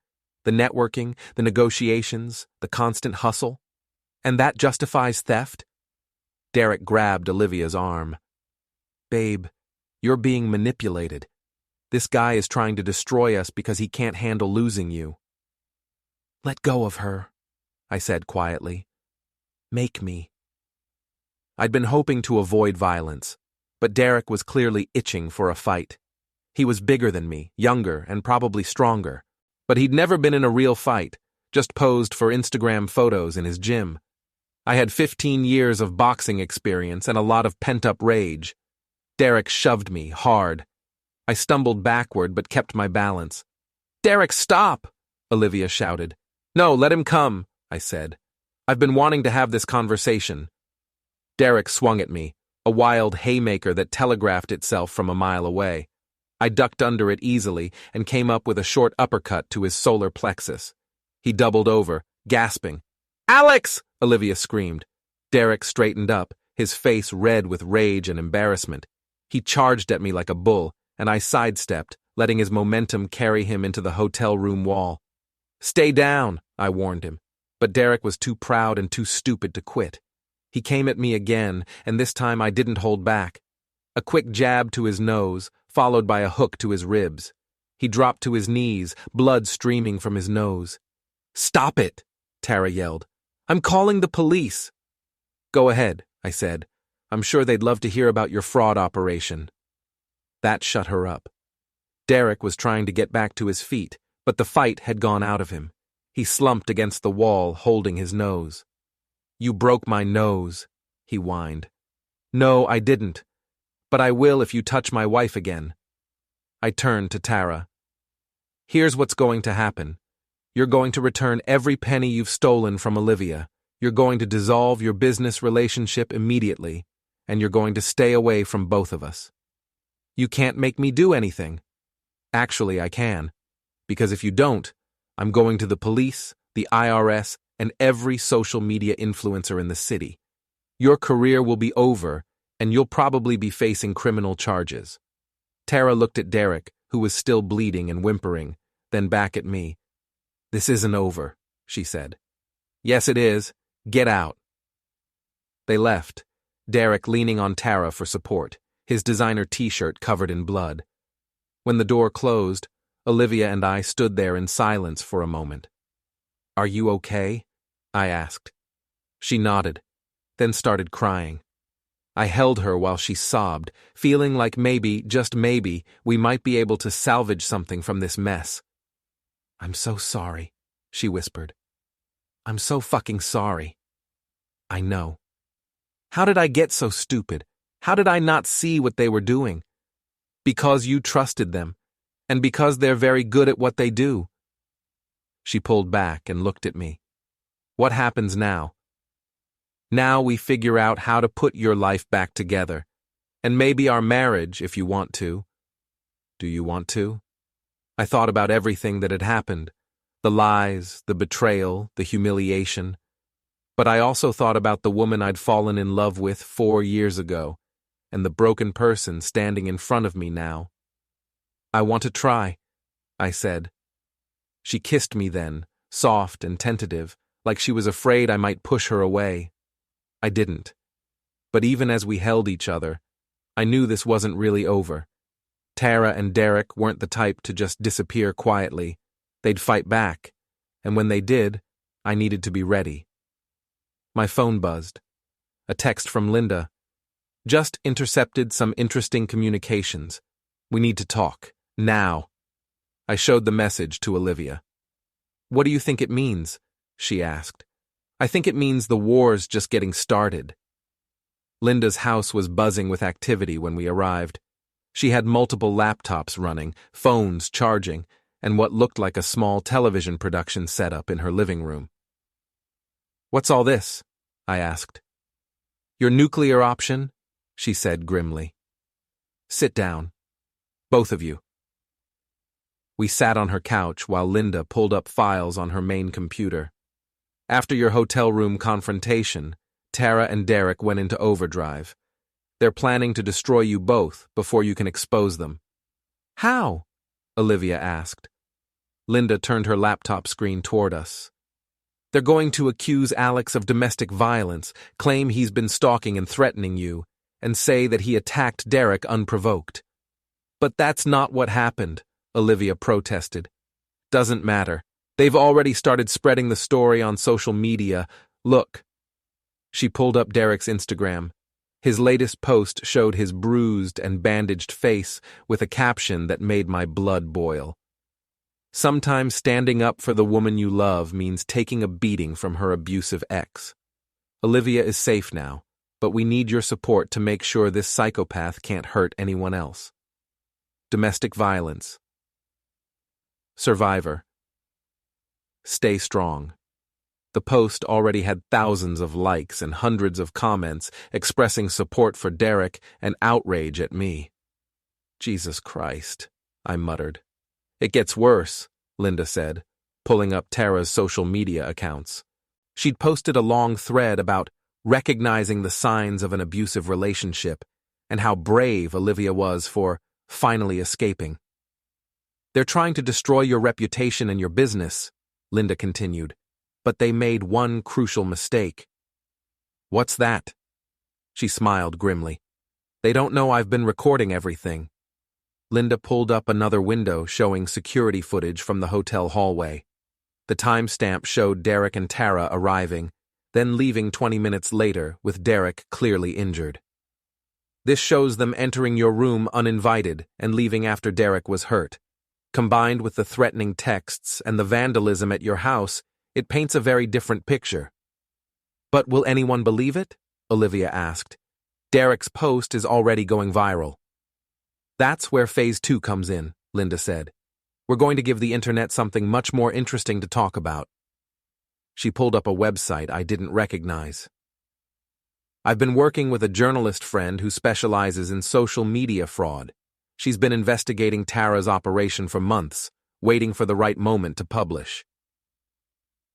The networking, the negotiations, the constant hustle? And that justifies theft? Derek grabbed Olivia's arm. Babe, you're being manipulated. This guy is trying to destroy us because he can't handle losing you. Let go of her, I said quietly. Make me. I'd been hoping to avoid violence, but Derek was clearly itching for a fight. He was bigger than me, younger, and probably stronger, but he'd never been in a real fight, just posed for Instagram photos in his gym. I had 15 years of boxing experience and a lot of pent-up rage. Derek shoved me hard. I stumbled backward but kept my balance. Derek, stop! Olivia shouted. No, let him come, I said. I've been wanting to have this conversation. Derek swung at me, a wild haymaker that telegraphed itself from a mile away. I ducked under it easily and came up with a short uppercut to his solar plexus. He doubled over, gasping. Alex! Olivia screamed. Derek straightened up, his face red with rage and embarrassment. He charged at me like a bull, and I sidestepped, letting his momentum carry him into the hotel room wall. Stay down, I warned him, but Derek was too proud and too stupid to quit. He came at me again, and this time I didn't hold back. A quick jab to his nose, followed by a hook to his ribs. He dropped to his knees, blood streaming from his nose. "Stop it!" Tara yelled. "I'm calling the police." "Go ahead," I said. "I'm sure they'd love to hear about your fraud operation." That shut her up. Derek was trying to get back to his feet, but the fight had gone out of him. He slumped against the wall, holding his nose. "You broke my nose," he whined. "No, I didn't. But I will if you touch my wife again." I turned to Tara. "Here's what's going to happen. You're going to return every penny you've stolen from Olivia. You're going to dissolve your business relationship immediately, and you're going to stay away from both of us." "You can't make me do anything." "Actually, I can. Because if you don't, I'm going to the police, the IRS, and every social media influencer in the city. Your career will be over, and you'll probably be facing criminal charges." Tara looked at Derek, who was still bleeding and whimpering, then back at me. "This isn't over," she said. "Yes, it is. Get out." They left, Derek leaning on Tara for support, his designer t-shirt covered in blood. When the door closed, Olivia and I stood there in silence for a moment. "Are you okay?" I asked. She nodded, then started crying. I held her while she sobbed, feeling like maybe, just maybe, we might be able to salvage something from this mess. "I'm so sorry," she whispered. "I'm so fucking sorry." "I know. How did I get so stupid? How did I not see what they were doing?" "Because you trusted them, and because they're very good at what they do." She pulled back and looked at me. "What happens now?" "Now we figure out how to put your life back together, and maybe our marriage if you want to." "Do you want to?" I thought about everything that had happened, the lies, the betrayal, the humiliation. But I also thought about the woman I'd fallen in love with 4 years ago, and the broken person standing in front of me now. "I want to try," I said. She kissed me then, soft and tentative, like she was afraid I might push her away. I didn't. But even as we held each other, I knew this wasn't really over. Tara and Derek weren't the type to just disappear quietly. They'd fight back, and when they did, I needed to be ready. My phone buzzed. A text from Linda. "Just intercepted some interesting communications. We need to talk. Now." I showed the message to Olivia. "What do you think it means?" she asked. "I think it means the war's just getting started." Linda's house was buzzing with activity when we arrived. She had multiple laptops running, phones charging, and what looked like a small television production setup in her living room. "What's all this?" I asked. "Your nuclear option?" she said grimly. "Sit down. Both of you." We sat on her couch while Linda pulled up files on her main computer. "After your hotel room confrontation, Tara and Derek went into overdrive. They're planning to destroy you both before you can expose them." "How?" Olivia asked. Linda turned her laptop screen toward us. "They're going to accuse Alex of domestic violence, claim he's been stalking and threatening you, and say that he attacked Derek unprovoked." "But that's not what happened," Olivia protested. "Doesn't matter. They've already started spreading the story on social media. Look." She pulled up Derek's Instagram. His latest post showed his bruised and bandaged face with a caption that made my blood boil. "Sometimes standing up for the woman you love means taking a beating from her abusive ex. Olivia is safe now, but we need your support to make sure this psychopath can't hurt anyone else. Domestic violence. Survivor. Stay strong." The post already had thousands of likes and hundreds of comments expressing support for Derek and outrage at me. "Jesus Christ," I muttered. "It gets worse," Linda said, pulling up Tara's social media accounts. She'd posted a long thread about recognizing the signs of an abusive relationship and how brave Olivia was for finally escaping. "They're trying to destroy your reputation and your business," Linda continued. "But they made one crucial mistake." "What's that?" She smiled grimly. "They don't know I've been recording everything." Linda pulled up another window showing security footage from the hotel hallway. The timestamp showed Derek and Tara arriving, then leaving 20 minutes later with Derek clearly injured. This shows them entering your room uninvited and leaving after Derek was hurt. Combined with the threatening texts and the vandalism at your house, it paints a very different picture. But will anyone believe it? Olivia asked. Derek's post is already going viral. That's where phase 2 comes in, Linda said. We're going to give the internet something much more interesting to talk about. She pulled up a website I didn't recognize. I've been working with a journalist friend who specializes in social media fraud. She's been investigating Tara's operation for months, waiting for the right moment to publish.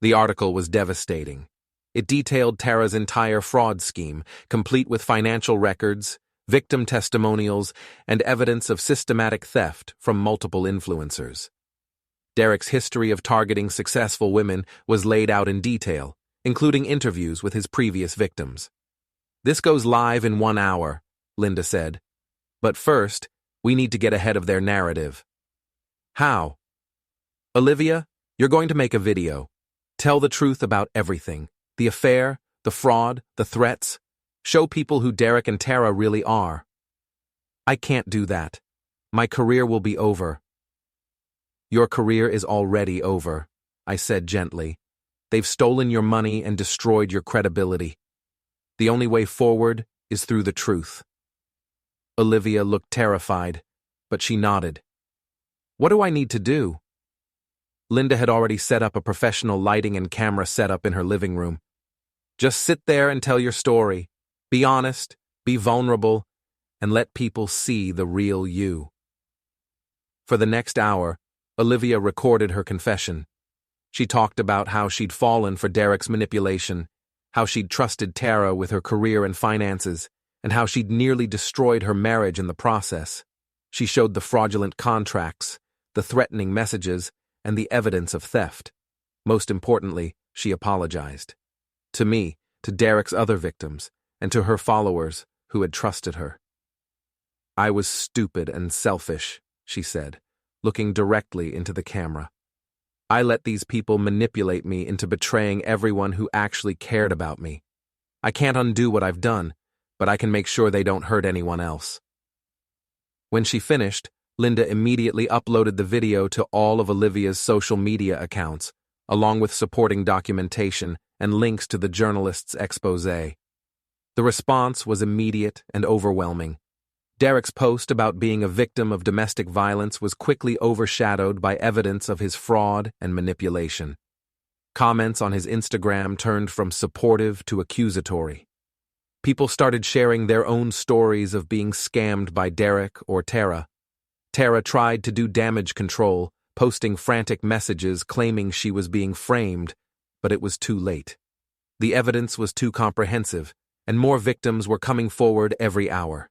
The article was devastating. It detailed Tara's entire fraud scheme, complete with financial records, victim testimonials, and evidence of systematic theft from multiple influencers. Derek's history of targeting successful women was laid out in detail, including interviews with his previous victims. This goes live in 1 hour, Linda said. But first, we need to get ahead of their narrative. How? Olivia, you're going to make a video. Tell the truth about everything. The affair, the fraud, the threats. Show people who Derek and Tara really are. I can't do that. My career will be over. Your career is already over, I said gently. They've stolen your money and destroyed your credibility. The only way forward is through the truth. Olivia looked terrified, but she nodded. What do I need to do? Linda had already set up a professional lighting and camera setup in her living room. Just sit there and tell your story. Be honest, be vulnerable, and let people see the real you. For the next hour, Olivia recorded her confession. She talked about how she'd fallen for Derek's manipulation, how she'd trusted Tara with her career and finances, and how she'd nearly destroyed her marriage in the process. She showed the fraudulent contracts, the threatening messages, and the evidence of theft. Most importantly, she apologized. To me, to Derek's other victims, and to her followers who had trusted her. I was stupid and selfish, she said, looking directly into the camera. I let these people manipulate me into betraying everyone who actually cared about me. I can't undo what I've done, but I can make sure they don't hurt anyone else. When she finished, Linda immediately uploaded the video to all of Olivia's social media accounts, along with supporting documentation and links to the journalist's exposé. The response was immediate and overwhelming. Derek's post about being a victim of domestic violence was quickly overshadowed by evidence of his fraud and manipulation. Comments on his Instagram turned from supportive to accusatory. People started sharing their own stories of being scammed by Derek or Tara. Tara tried to do damage control, posting frantic messages claiming she was being framed, but it was too late. The evidence was too comprehensive, and more victims were coming forward every hour.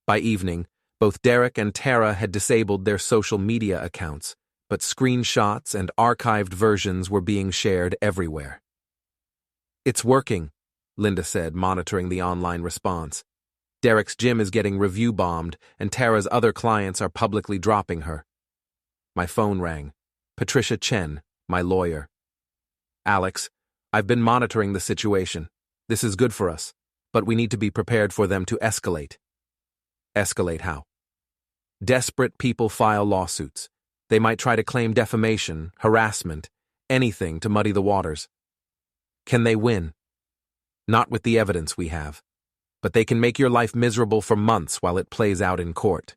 By evening, both Derek and Tara had disabled their social media accounts, but screenshots and archived versions were being shared everywhere. It's working, Linda said, monitoring the online response. Derek's gym is getting review bombed, and Tara's other clients are publicly dropping her. My phone rang. Patricia Chen, my lawyer. Alex, I've been monitoring the situation. This is good for us, but we need to be prepared for them to escalate. Escalate how? Desperate people file lawsuits. They might try to claim defamation, harassment, anything to muddy the waters. Can they win? Not with the evidence we have. But they can make your life miserable for months while it plays out in court.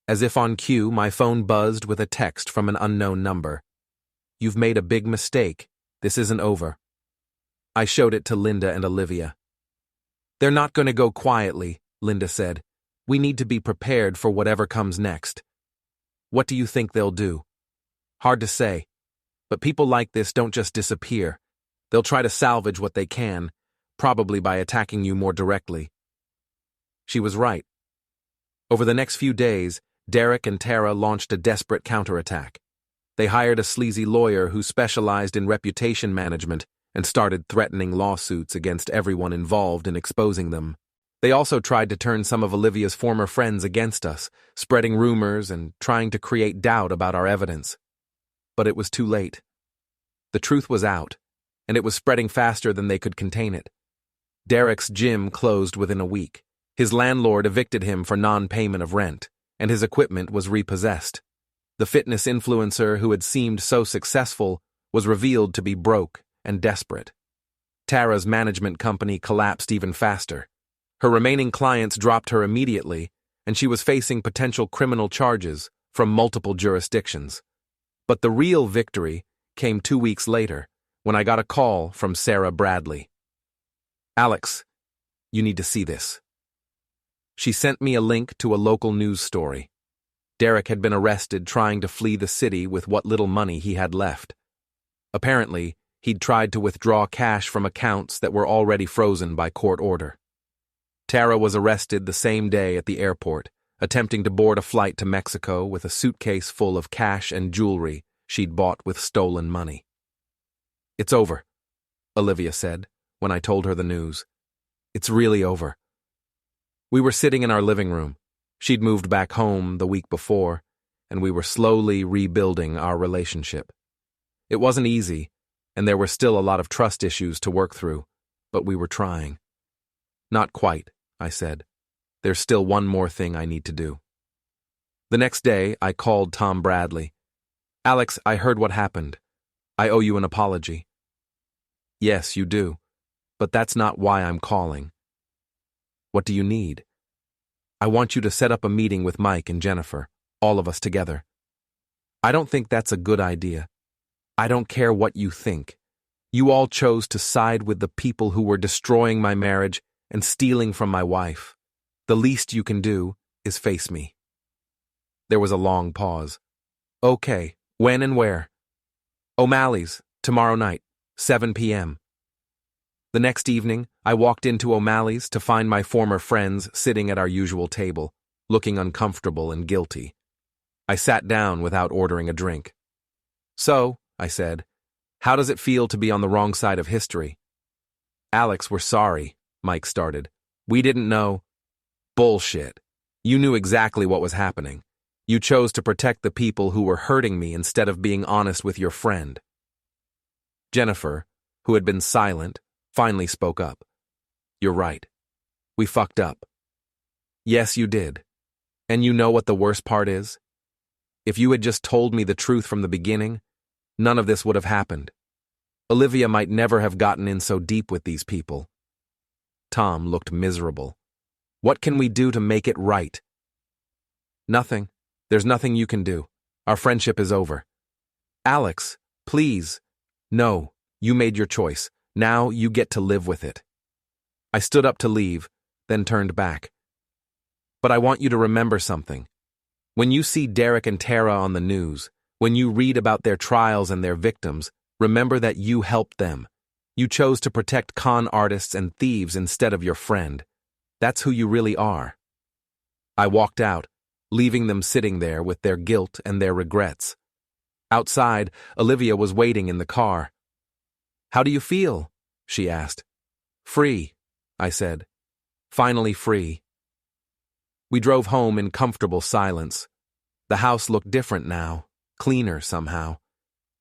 As if on cue, my phone buzzed with a text from an unknown number. You've made a big mistake. This isn't over. I showed it to Linda and Olivia. They're not going to go quietly, Linda said. We need to be prepared for whatever comes next. What do you think they'll do? Hard to say. But people like this don't just disappear. They'll try to salvage what they can, probably by attacking you more directly. She was right. Over the next few days, Derek and Tara launched a desperate counterattack. They hired a sleazy lawyer who specialized in reputation management and started threatening lawsuits against everyone involved in exposing them. They also tried to turn some of Olivia's former friends against us, spreading rumors and trying to create doubt about our evidence. But it was too late. The truth was out, and it was spreading faster than they could contain it. Derek's gym closed within a week. His landlord evicted him for non-payment of rent, and his equipment was repossessed. The fitness influencer who had seemed so successful was revealed to be broke and desperate. Tara's management company collapsed even faster. Her remaining clients dropped her immediately, and she was facing potential criminal charges from multiple jurisdictions. But the real victory came 2 weeks later, when I got a call from Sarah Bradley. "Alex, you need to see this." She sent me a link to a local news story. Derek had been arrested trying to flee the city with what little money he had left. Apparently, he'd tried to withdraw cash from accounts that were already frozen by court order. Tara was arrested the same day at the airport, attempting to board a flight to Mexico with a suitcase full of cash and jewelry she'd bought with stolen money. "It's over," Olivia said when I told her the news. "It's really over." We were sitting in our living room. She'd moved back home the week before, and we were slowly rebuilding our relationship. It wasn't easy, and there were still a lot of trust issues to work through, but we were trying. "Not quite," I said. "There's still one more thing I need to do." The next day, I called Tom Bradley. "Alex, I heard what happened. I owe you an apology." "Yes, you do, but that's not why I'm calling." "What do you need?" "I want you to set up a meeting with Mike and Jennifer, all of us together." "I don't think that's a good idea. I don't care what you think. You all chose to side with the people who were destroying my marriage and stealing from my wife. The least you can do is face me." There was a long pause. "Okay, when and where?" "O'Malley's, tomorrow night, 7 p.m. The next evening, I walked into O'Malley's to find my former friends sitting at our usual table, looking uncomfortable and guilty. I sat down without ordering a drink. "So," I said, "how does it feel to be on the wrong side of history?" "Alex, we're sorry," Mike started. "We didn't know." "Bullshit. You knew exactly what was happening. You chose to protect the people who were hurting me instead of being honest with your friend." Jennifer, who had been silent, finally spoke up. "You're right. We fucked up." "Yes, you did. And you know what the worst part is? If you had just told me the truth from the beginning, none of this would have happened. Olivia might never have gotten in so deep with these people." Tom looked miserable. "What can we do to make it right?" "Nothing. There's nothing you can do. Our friendship is over." "Alex, please." "No, you made your choice. Now you get to live with it." I stood up to leave, then turned back. "But I want you to remember something. When you see Derek and Tara on the news, when you read about their trials and their victims, remember that you helped them. You chose to protect con artists and thieves instead of your friend. That's who you really are." I walked out, leaving them sitting there with their guilt and their regrets. Outside, Olivia was waiting in the car. "How do you feel?" she asked. "Free," I said. "Finally free." We drove home in comfortable silence. The house looked different now, cleaner somehow.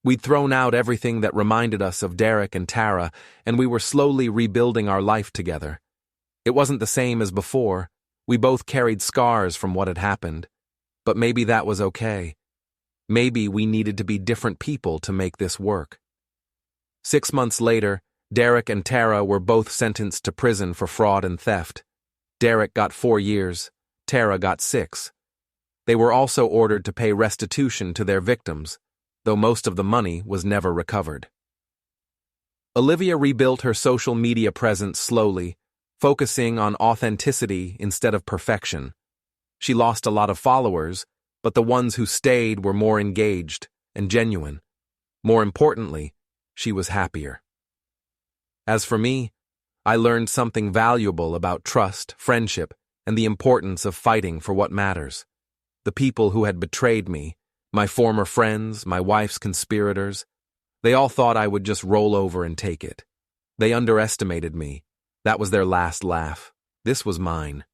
We'd thrown out everything that reminded us of Derek and Tara, and we were slowly rebuilding our life together. It wasn't the same as before. We both carried scars from what had happened. But maybe that was okay. Maybe we needed to be different people to make this work. 6 months later, Derek and Tara were both sentenced to prison for fraud and theft. Derek got 4 years. Tara got 6. They were also ordered to pay restitution to their victims, though most of the money was never recovered. Olivia rebuilt her social media presence slowly, focusing on authenticity instead of perfection. She lost a lot of followers, but the ones who stayed were more engaged and genuine. More importantly, she was happier. As for me, I learned something valuable about trust, friendship, and the importance of fighting for what matters. The people who had betrayed me, my former friends, my wife's conspirators, they all thought I would just roll over and take it. They underestimated me. That was their last laugh. This was mine.